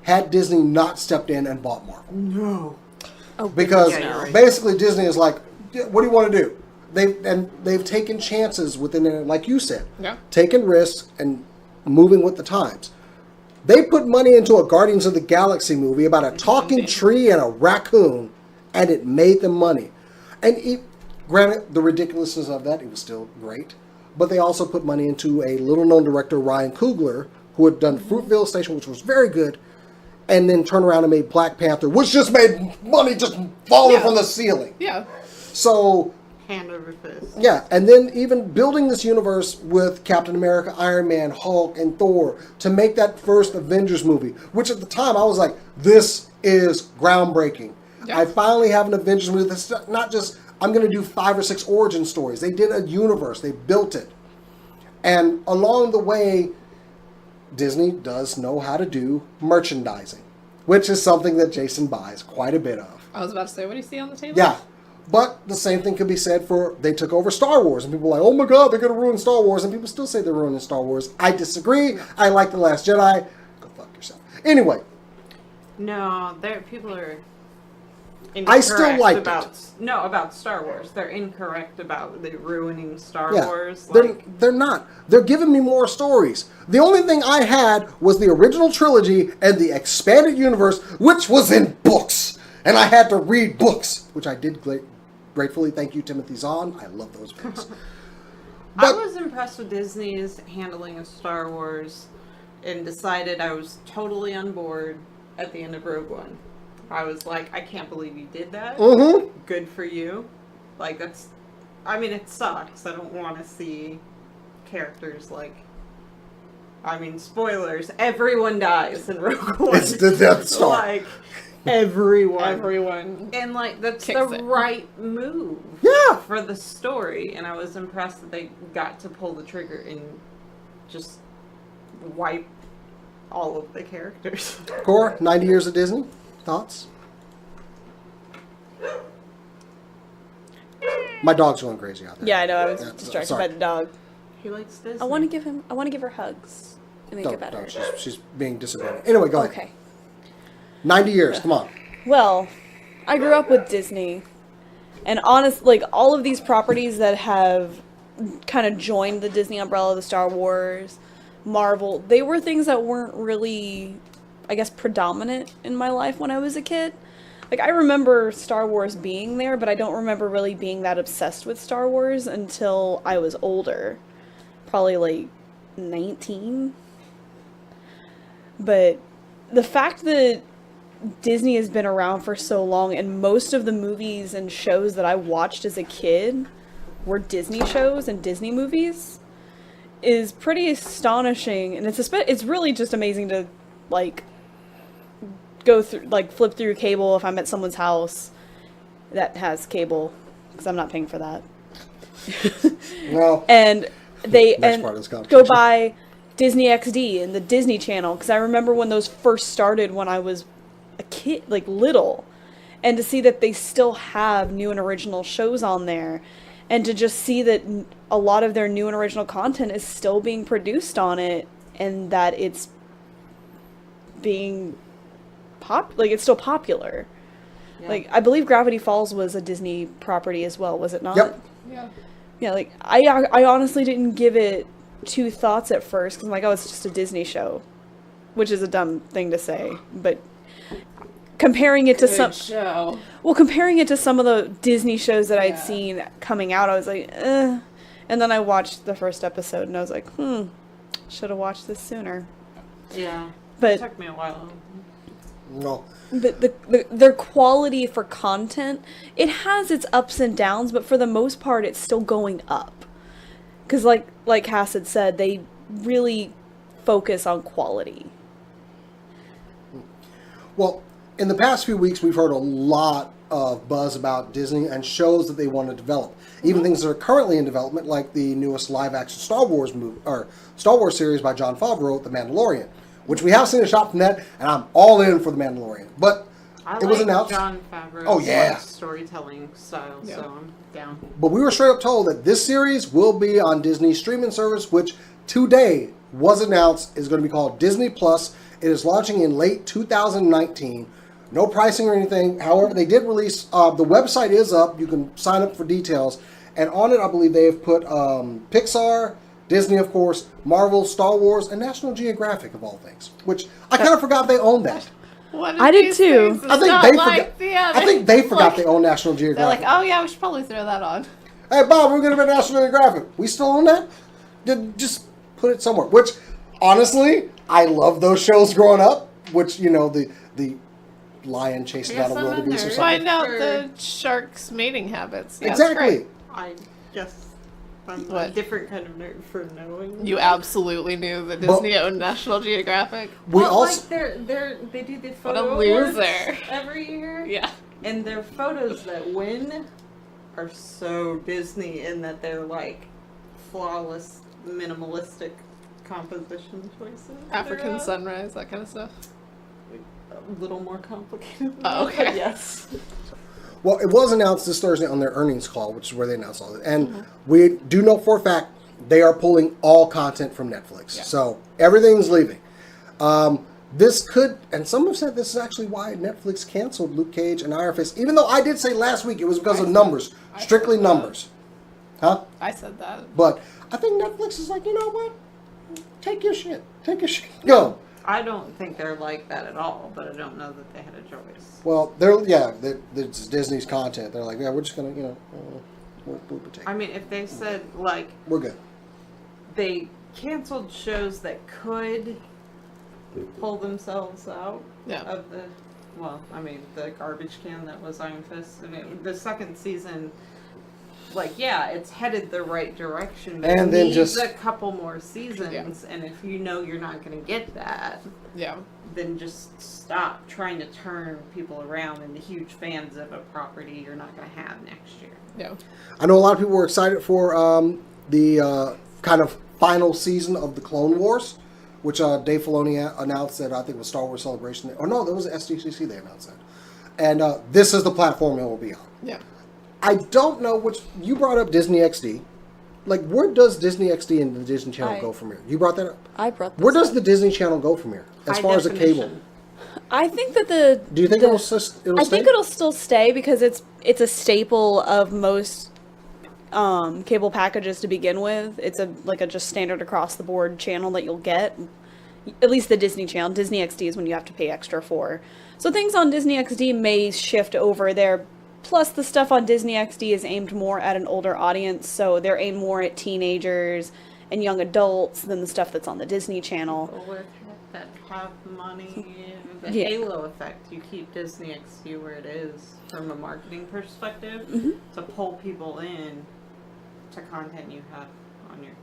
had Disney not stepped in and bought Marvel. No. Because Yeah, you're right. basically Disney is like, "Yeah, what do you want to do?" They've taken chances within it, like you said, taking risks and moving with the times. They put money into a Guardians of the Galaxy movie about a talking tree and a raccoon, and it made them money. And granted, the ridiculousness of that, it was still great. But they also put money into a little-known director, Ryan Coogler, who had done Fruitvale Station, which was very good, and then turned around and made Black Panther, which just made money just falling from the ceiling. Yeah. So... Hand over fist. Yeah, and then even building this universe with Captain America, Iron Man, Hulk, and Thor to make that first Avengers movie, which at the time I was like, this is groundbreaking. Yeah. I finally have an Avengers movie that's not just, I'm going to do 5 or 6 origin stories. They did a universe. They built it. And along the way, Disney does know how to do merchandising, which is something that Jason buys quite a bit of. I was about to say, what do you see on the table? Yeah. But the same thing could be said for, they took over Star Wars, and people are like, oh my god, they're going to ruin Star Wars, and people still say they're ruining Star Wars. I disagree. I like The Last Jedi. Go fuck yourself. Anyway. No, people are I still liked about Star Wars. They're incorrect about the ruining Star Wars. They're not. They're giving me more stories. The only thing I had was the original trilogy and the expanded universe, which was in books. And I had to read books, which I did gratefully. Thank you, Timothy Zahn. I love those books. I was impressed with Disney's handling of Star Wars and decided I was totally on board at the end of Rogue One. I was like, I can't believe you did that. Mm-hmm. Good for you. Like, I mean, it sucks. I don't want to see characters like... I mean, spoilers. Everyone dies in Rogue One. It's the Death Star. Like... Everyone. And like, that's kicks the it. right move. Yeah. For the story. And I was impressed that they got to pull the trigger and just wipe all of the characters. Core, 90 years of Disney. Thoughts? My dog's going crazy out there. Yeah, I know. I was distracted by the dog. He likes Disney. I want to give her hugs and make it better. She's being disappointed. Anyway, go ahead. Okay. 90 years, come on. Well, I grew up with Disney, and like all of these properties that have kind of joined the Disney umbrella, the Star Wars, Marvel, they were things that weren't really, I guess, predominant in my life when I was a kid. Like, I remember Star Wars being there, but I don't remember really being that obsessed with Star Wars until I was older. Probably like 19. But the fact that Disney has been around for so long, and most of the movies and shows that I watched as a kid were Disney shows and Disney movies, is pretty astonishing. And it's really just amazing to, like, go through, like, flip through cable if I'm at someone's house that has cable, because I'm not paying for that. Well, and they next part of this go conversation. by Disney XD and the Disney Channel, because I remember when those first started when I was a kid, like little, and to see that they still have new and original shows on there, and to just see that a lot of their new and original content is still being produced on it, and that it's being it's still popular. Yeah. Like, I believe Gravity Falls was a Disney property as well, was it not? Yep. Yeah, like, I honestly didn't give it 2 thoughts at first, because I'm like, oh, it's just a Disney show, which is a dumb thing to say, but comparing it to comparing it to some of the Disney shows that I'd seen coming out, I was like, eh. And then I watched the first episode, and I was like, should have watched this sooner. Yeah. But it took me a while. No. Their quality for content, it has its ups and downs, but for the most part, it's still going up. Because like Cass had said, they really focus on quality. Well, in the past few weeks, we've heard a lot of buzz about Disney and shows that they want to develop. Even things that are currently in development, like the newest live-action Star Wars movie or Star Wars series by Jon Favreau, The Mandalorian, which we have seen a shot from that, and I'm all in for The Mandalorian. But it was announced. Jon Favreau's storytelling style, so I'm down. But we were straight up told that this series will be on Disney's streaming service, which today was announced is going to be called Disney Plus. It is launching in late 2019. No pricing or anything. However, they did release, the website is up. You can sign up for details. And on it, I believe they have put Pixar, Disney, of course, Marvel, Star Wars, and National Geographic, of all things. Which I kind of forgot they owned that. I did too. I think they forgot they own National They're Geographic. like, oh yeah, we should probably throw that on. Hey, Bob, we're going to be National Geographic. We still own that? Just put it somewhere. Which, honestly, I love those shows growing up. Which, you know, the lion chases Yes, out a I'm wildebeest or in there. something. Find out the shark's mating habits. Yeah, it's Exactly. great. I'm a What? different kind of nerd for knowing. You absolutely knew that Disney owned National Geographic. We Well, also... like they do the What photo a awards loser. every year. Yeah. And their photos that win are so Disney in that they're like flawless, minimalistic composition choices. African They're, sunrise, that kind of stuff. a little more complicated. than Oh, that, okay. but yes. Well, it was announced this Thursday on their earnings call, which is where they announced all of it. And we do know for a fact they are pulling all content from Netflix. Yeah. So everything's leaving. This could, and some have said this is actually why Netflix canceled Luke Cage and Iron Fist, even though I did say last week it was because of numbers, strictly numbers. Huh? I said that. But I think Netflix is like, you know what? Take your shit. Go. I don't think they're like that at all, but I don't know that they had a choice. Well, it's Disney's content. They're like, yeah, we're just going to, we'll take it. I mean, if they said, like, We're good. they canceled shows that could pull themselves out Yeah. of the, well, I mean, the garbage can that was Iron Fist. I mean, the second season, like, yeah, it's headed the right direction, but And it then needs just- a couple more seasons, and if you know you're not going to get that, Yeah. then just stop trying to turn people around into huge fans of a property you're not going to have next year. Yeah. I know a lot of people were excited for the kind of final season of the Clone Wars, which Dave Filoni announced that I think was Star Wars Celebration. Or no, that was SDCC they announced that. And this is the platform it will be on. Yeah. I don't know which... You brought up Disney XD. Like, where does Disney XD and the Disney Channel go from here? You brought that up? I brought this Where does up. the Disney Channel go from here? As High far as the cable? definition. I think that Do you think it'll stay? I think it'll still stay because it's a staple of most cable packages to begin with. It's a just standard across the board channel that you'll get. At least the Disney Channel. Disney XD is when you have to pay extra for. So things on Disney XD may shift over there. Plus, the stuff on Disney XD is aimed more at an older audience, so they're aimed more at teenagers and young adults than the stuff that's on the Disney Channel. With that have money, the Yeah. halo effect, you keep Disney XD where it is from a marketing perspective to pull people in to content you have on your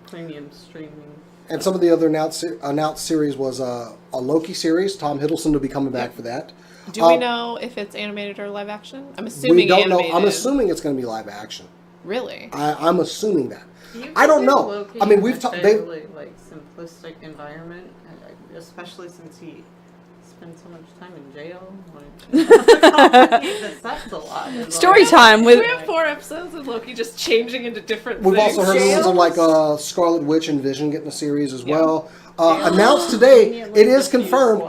premium streaming. And some of the other announced series was a Loki series. Tom Hiddleston will be coming back for that. Do we know if it's animated or live action? I'm assuming We don't animated. know. I'm assuming it's going to be live action. Really? I'm assuming that. You I don't could know. do Loki I mean, in we've a talked. fairly like simplistic environment, especially since he spends so much time in jail. That's a lot. Story time with We have 4 episodes of Loki just changing into different We've things. also heard rumors of like Scarlet Witch and Vision getting a series as well. Announced today, it is confirmed.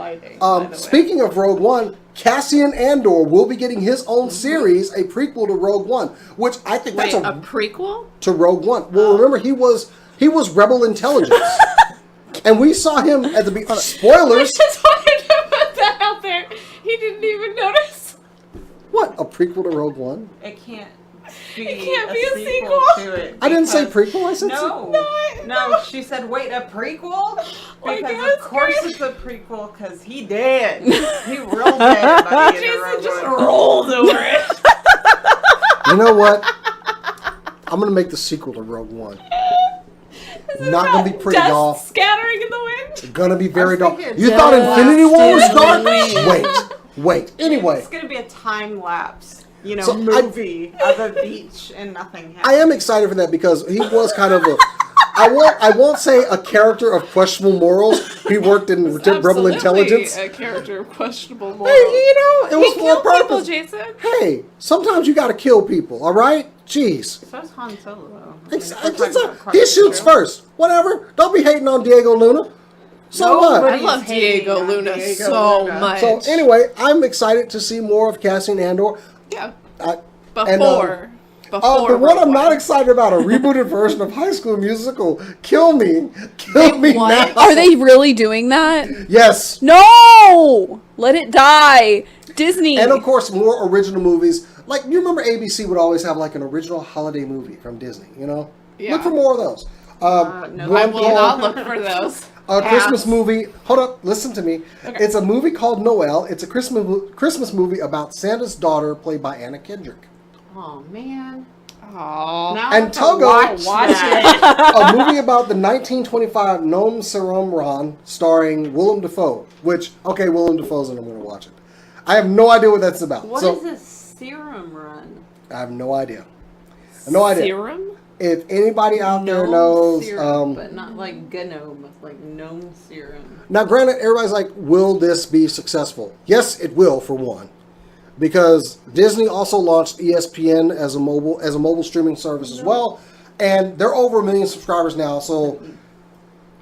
Speaking of Rogue One, Cassian Andor will be getting his own series, a prequel to Rogue One, which I think Wait, that's a prequel? to Rogue One. Well, remember he was Rebel Intelligence, and we saw him at the I spoilers. just wanted to put that out there. He didn't even notice. What, a prequel to Rogue One? It can't be a sequel. to it. I didn't say because- prequel. I said No, No. She said, "Wait, a prequel?" Like, Because that's of course great. it's a prequel. Because he did. He real dead by the end of Jason Rogue just One. rolled over it. You know what? I'm gonna make the sequel to Rogue One. Not gonna be pretty, Dust y'all. scattering in the wind. It's gonna be very I was dark. thinking You thought Dust Infinity War was in the dark? Wait. Anyway, It's gonna be a time lapse, So movie of a beach and nothing happens. I am excited for that because he was kind of I won't say a character of questionable morals. He worked in Rebel Intelligence. A character of questionable Hey, morals. it was for a People, purpose. Jason. Hey, sometimes you got to kill people. All right, jeez. So is Han Solo, though. He shoots first. Whatever. Don't be hating on Diego Luna. So what? I love Diego Luna so much. So anyway, I'm excited to see more of Cassian Andor. Yeah. Before Before the one I'm not Rogue One. excited about, a rebooted version of High School Musical. Kill me what? now. Are they really doing that? Yes. No! Let it die. Disney. And of course, more original movies. Like, you remember ABC would always have like an original holiday movie from Disney, you know? Yeah. Look for more of those. No, I will not look for those. A Christmas movie. Hold up, listen to me. Okay. It's a movie called Noel. It's a Christmas movie about Santa's daughter, played by Anna Kendrick. Oh, man. Aww. Now I And have to Togo- watch that. A movie about the 1925 Nom Serum Ron, starring Willem Dafoe. Which, okay, Willem Dafoe's in. I'm going to watch it. I have no idea what that's about. What so is this serum run? I have no idea. No idea. Serum? If anybody out there Gnome knows, serum, but not like gnome, like gnome serum. now granted, everybody's like, will this be successful? Yes, it will, for one. Because Disney also launched ESPN as a mobile streaming service as well, and they're over 1 million subscribers now. So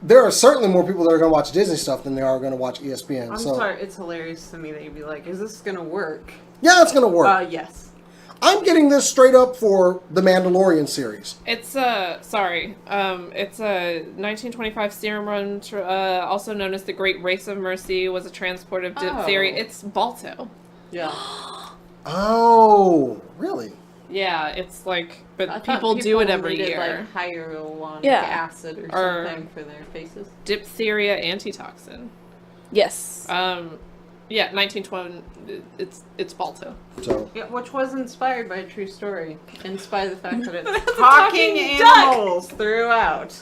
there are certainly more people that are going to watch Disney stuff than they are going to watch ESPN. I'm so sorry, it's hilarious to me that you'd be like, is this gonna work? yeah, it's going to work. Yes. I'm getting this straight up for the Mandalorian series. It's it's a 1925 serum run, also known as the Great Race of Mercy, was a transport of diphtheria. Oh. It's Balto. Yeah. Oh, really? Yeah, it's like, but I thought people do it every needed, year. like hyaluronic Yeah. acid or Or- something for their faces. Diphtheria antitoxin. Yes. Yeah, 1912. It's Balto. So Yeah, which was inspired by a true story, in spite of the fact that it's a talking talking duck. animals throughout.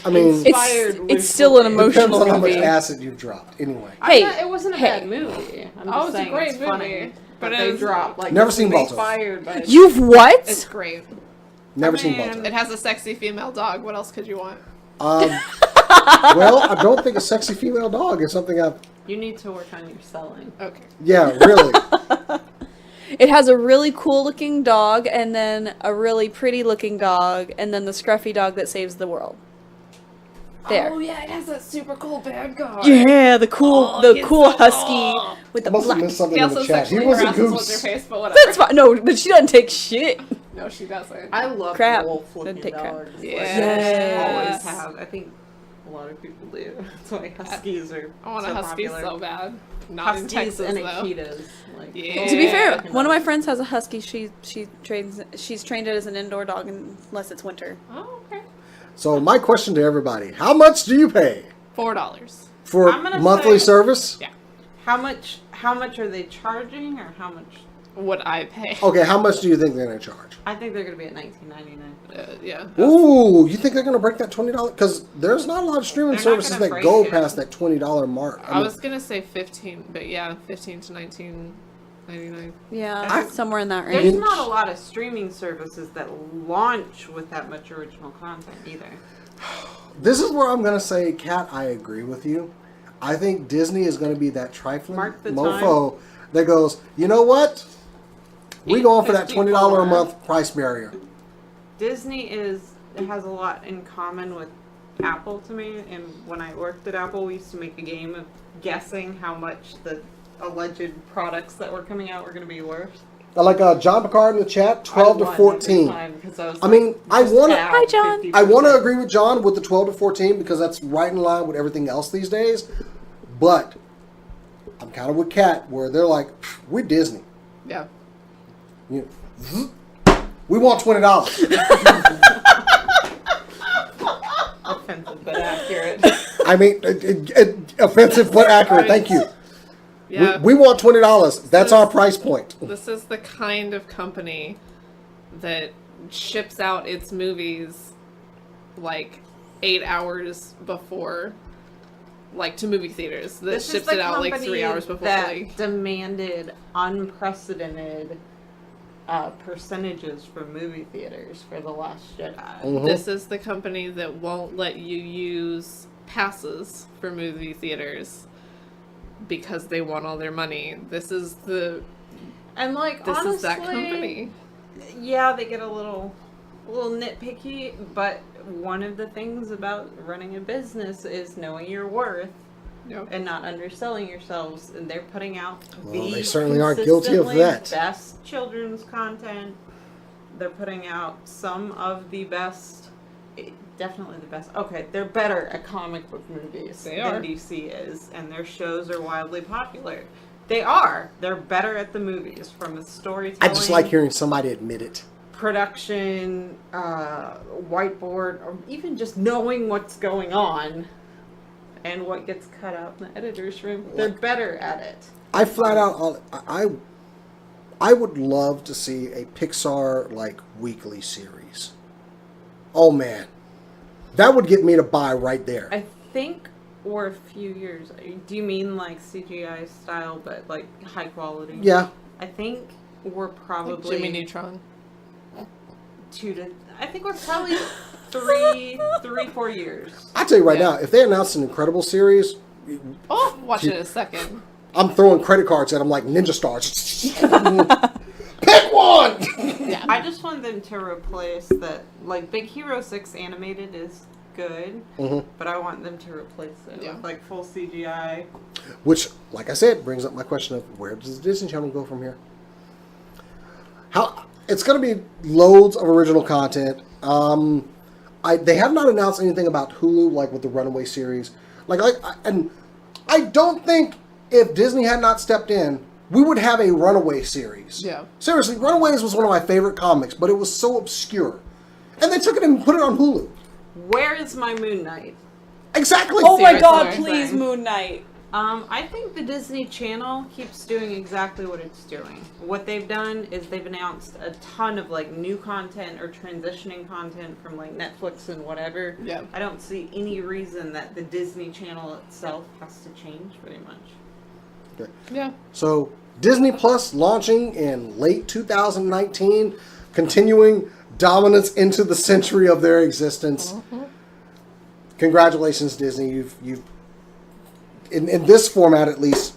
I mean, Inspired it's still an visually. depends emotional on how much movie. acid you've dropped. Anyway, Hey, It wasn't a hey. bad movie. I'm Oh, just it's a saying great it's funny, movie, but but they it's- dropped like Never seen Balto. inspired by. You've what? It's great. never I seen mean- Balto. It has a sexy female dog. What else could you want? Well, I don't think a sexy female dog is something I've. You need to work on your selling. Okay. Yeah, really. It has a really cool looking dog, and then a really pretty looking dog, and then the scruffy dog that saves the world. There. Oh yeah, it has that super cool bad guy. Yeah, the cool, Oh, he's so husky cool. with I the must have black. missed something He in the also chat. He sexually was a harasses what's goose. her face, but whatever. That's fine. No, but she doesn't take shit. No, she doesn't. I love Crap. wolf-looking Doesn't take crap. dogs. Like, Yes. always have. I think a lot of people do. That's why huskies are I want so a husky popular. so bad. Not in Huskies Texas and though. Akitas. Like, Yeah. To be fair, fucking one of my dogs. friends has a husky. She's trained it as an indoor dog unless it's winter. Oh, okay. So my question to everybody: how much do you pay $4. for I'm gonna monthly say- service? Yeah. How much are they charging, or how much? Would I pay? Okay, how much do you think they're going to charge? I think they're gonna be at $19.99. Yeah. Ooh, you think they're going to break that $20? Because there's not a lot of streaming They're not services gonna that break go it. past that $20 mark. I was gonna say 15, but yeah, 15 to 19.99. Yeah, somewhere in that There's range. not a lot of streaming services that launch with that much original content either. This is where I'm going to say, Kat, I agree with you. I think Disney is going to be that trifling Mark the mofo that goes, you know what? We going for that $20 a month price barrier. Disney has a lot in common with Apple to me, and when I worked at Apple, we used to make a game of guessing how much the alleged products that were coming out were going to be worth. Like John Picard in the chat, 12 to 14. I mean, I want to. Hi, John. I want to agree with John with the 12 to 14 because that's right in line with everything else these days. But I'm kind of with Kat where they're like, we're Disney. Yeah. You know, we want $20. Offensive but accurate. I mean, offensive but accurate. Thank you. Yeah. We want $20. That's our price point. This is the kind of company that ships out its movies like 8 hours before, like to movie theaters. That This is ships the it out like company 3 hours before. that Like, demanded unprecedented percentages from movie theaters for The Last Jedi. Mhm. This is the company that won't let you use passes for movie theaters because they want all their money. This is Honestly, that company. Yeah, they get a little nitpicky, but one of the things about running a business is knowing your worth Yep. and not underselling yourselves. And they're putting out Well, the they certainly aren't guilty of consistently that. best children's content. They're putting out some of the best, definitely the best. Okay, they're better at comic book movies They than are. DC is, and their shows are wildly popular. They are. They're better at the movies from a storytelling. I just like hearing somebody admit it. Production, whiteboard, or even just knowing what's going on and what gets cut out in the editor's room. They're better at it. I flat out, I would love to see a Pixar like weekly series. Oh man, that would get me to buy right there. I think we're a few years. Do you mean like CGI style, but like high quality? Yeah, I think we're Like probably Jimmy Neutron. I think we're probably 4 years. I tell you right Yeah. now, if they announce an Incredible series, Oh, watch it in a second. I'm throwing credit cards at them like ninja stars. Pick one. Yeah. I just want them to replace that. Like Big Hero 6 animated is good, Mhm. but I want them to replace it Yeah. with like full CGI. Which, like I said, brings up my question of where does the Disney Channel go from here? How it's going to be loads of original content. They have not announced anything about Hulu, like with the Runaway series. And I don't think if Disney had not stepped in, we would have a Runaway series. Yeah. Seriously, Runaways was one of my favorite comics, but it was so obscure, and they took it and put it on Hulu. Where is my Moon Knight? Exactly. Oh my Seriously. god, please, Moon Knight. I think the Disney Channel keeps doing exactly what it's doing. What they've done is they've announced a ton of like new content or transitioning content from like Netflix and whatever. Yeah. I don't see any reason that the Disney Channel itself has to change very much. Okay. Yeah. So Disney Plus launching in late 2019, continuing dominance into the century of their existence. Congratulations, Disney! You've in this format at least.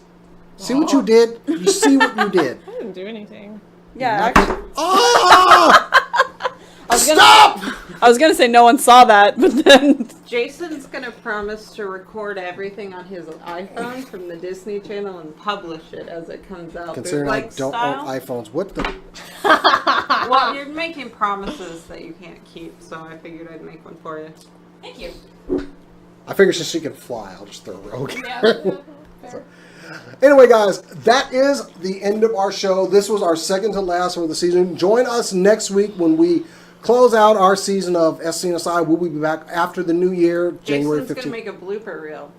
See what you did? You see what you did. I didn't do anything. Yeah, actually, Oh! Stop! I was gonna say no one saw that, but then Jason's gonna promise to record everything on his iPhone from the Disney Channel and publish it as it comes out. Considering I bootleg don't style. own iPhones, what the? Well, you're making promises that you can't keep, so I figured I'd make one for you. Thank you. I figure since she can fly, I'll just throw Rogue. Yeah. Anyway, guys, that is the end of our show. This was our second to last for the season. Join us next week when we close out our season of SCNSI. We'll be back after the new year, January Jason's 15th. gonna make a blooper reel.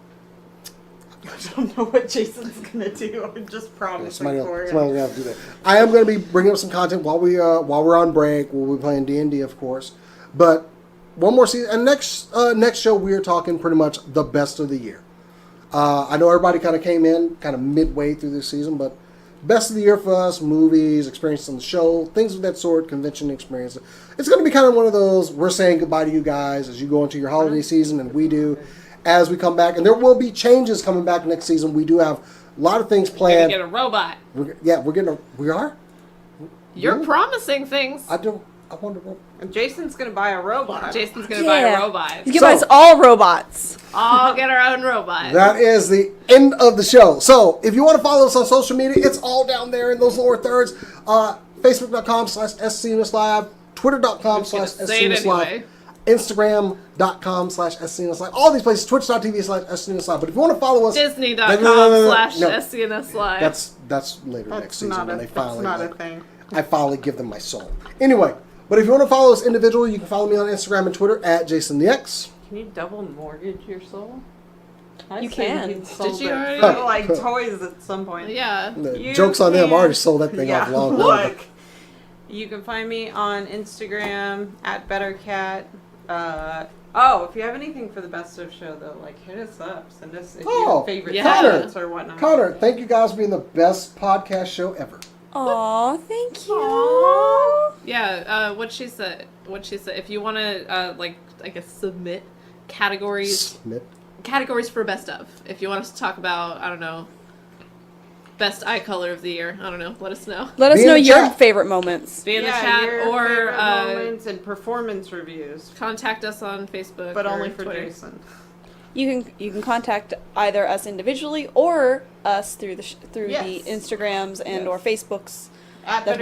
I don't know what Jason's gonna do. I'm just promising Somebody for else you. will have to do that. I am going to be bringing up some content while we're on break. We'll be playing D&D, of course. But one more season, and next show we are talking pretty much the best of the year. I know everybody kind of came in kind of midway through this season, but best of the year for us, movies, experiences on the show, things of that sort, convention experience. It's going to be kind of one of those, we're saying goodbye to you guys as you go into your holiday season, and we do as we come back. And there will be changes coming back next season. We do have a lot of things Gonna planned. get a robot. We are? You're Really? promising things. I wonder what. And Jason's gonna buy a robot. Jason's gonna buy a robot. You give us all robots. All get our own robot. That is the end of the show. So if you want to follow us on social media, it's all down there in those lower thirds. Facebook.com/SCNSLive, Twitter.com/SCNSLive, Instagram.com/SCNSLive. All these places, Twitch.tv/SCNSLive. But if you want to follow us, Disney.com/SCNS Live. That's later next That's season not when a. they That's finally. not a like, thing. I finally give them my soul. Anyway, but if you want to follow us individually, you can follow me on Instagram and Twitter at JasonTheX. Can you double mortgage your soul? I You think can. you'd sold Did you it already? for, like toys at some point. Yeah. The You joke's on them. I can- already sold that thing off long ago. Look, you can find me on Instagram at BetterCat. If you have anything for the best of show though, like hit us up. Send us if you Oh, have favorite yeah. comments or whatnot. Connor, thank you guys for being the best podcast show ever. Aw, thank you. Yeah, what she said, if you want to, like, I guess, submit categories for best of. If you want us to talk about, I don't know, best eye color of the year, I don't know, let us know. Let us know your favorite moments. Be in the chat your or favorite moments and performance reviews, contact us on Facebook. but or only for Twitter. Jason. You can contact either us individually or us through the Instagrams and or Facebooks At that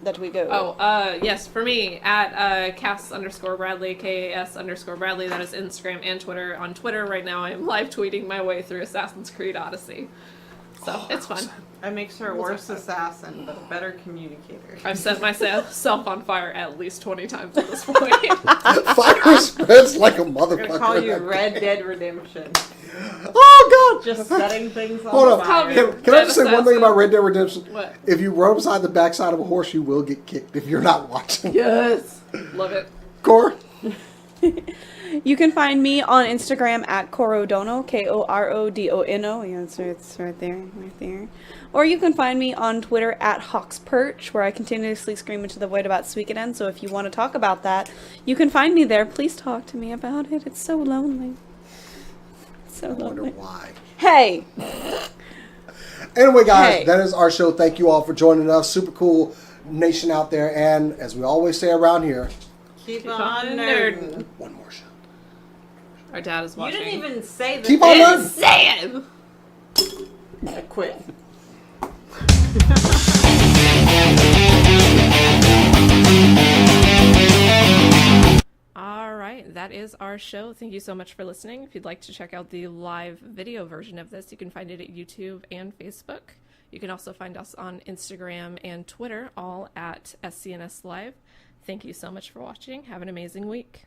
Better we go. Oh, yes, for me, at Cass_Bradley, KAS_Bradley, that is Instagram and Twitter. On Twitter right now, I am live tweeting my way through Assassin's Creed Odyssey. So, it's fun. I make her a worse assassin, but a better communicator. I've set myself on fire at least 20 times at this point. Fire spreads like a motherfucker. I'm gonna call you Red Dead Redemption. Oh god! Just setting things on Hold fire. on. Can I just say one thing about Red Dead Redemption? What? If you run beside the backside of a horse, you will get kicked if you're not watching. Yes! Love it. Core? You can find me on Instagram at Korodono, Korodono. Yeah, it's right there. Or you can find me on Twitter at Hawksperch, where I continuously scream into the void about Suikoden. So if you want to talk about that, you can find me there. Please talk to me about it. It's so lonely. So I wonder lonely. why. Hey! Anyway, guys, Hey. that is our show. Thank you all for joining us. Super cool nation out there. And as we always say around here, Keep on on nerding. one more shot. Our dad is You watching. didn't even say the Keep on thing. nerding. Say it! I quit. Alright, that is our show. Thank you so much for listening. If you'd like to check out the live video version of this, you can find it at YouTube and Facebook. You can also find us on Instagram and Twitter, all at SCNS Live. Thank you so much for watching. Have an amazing week.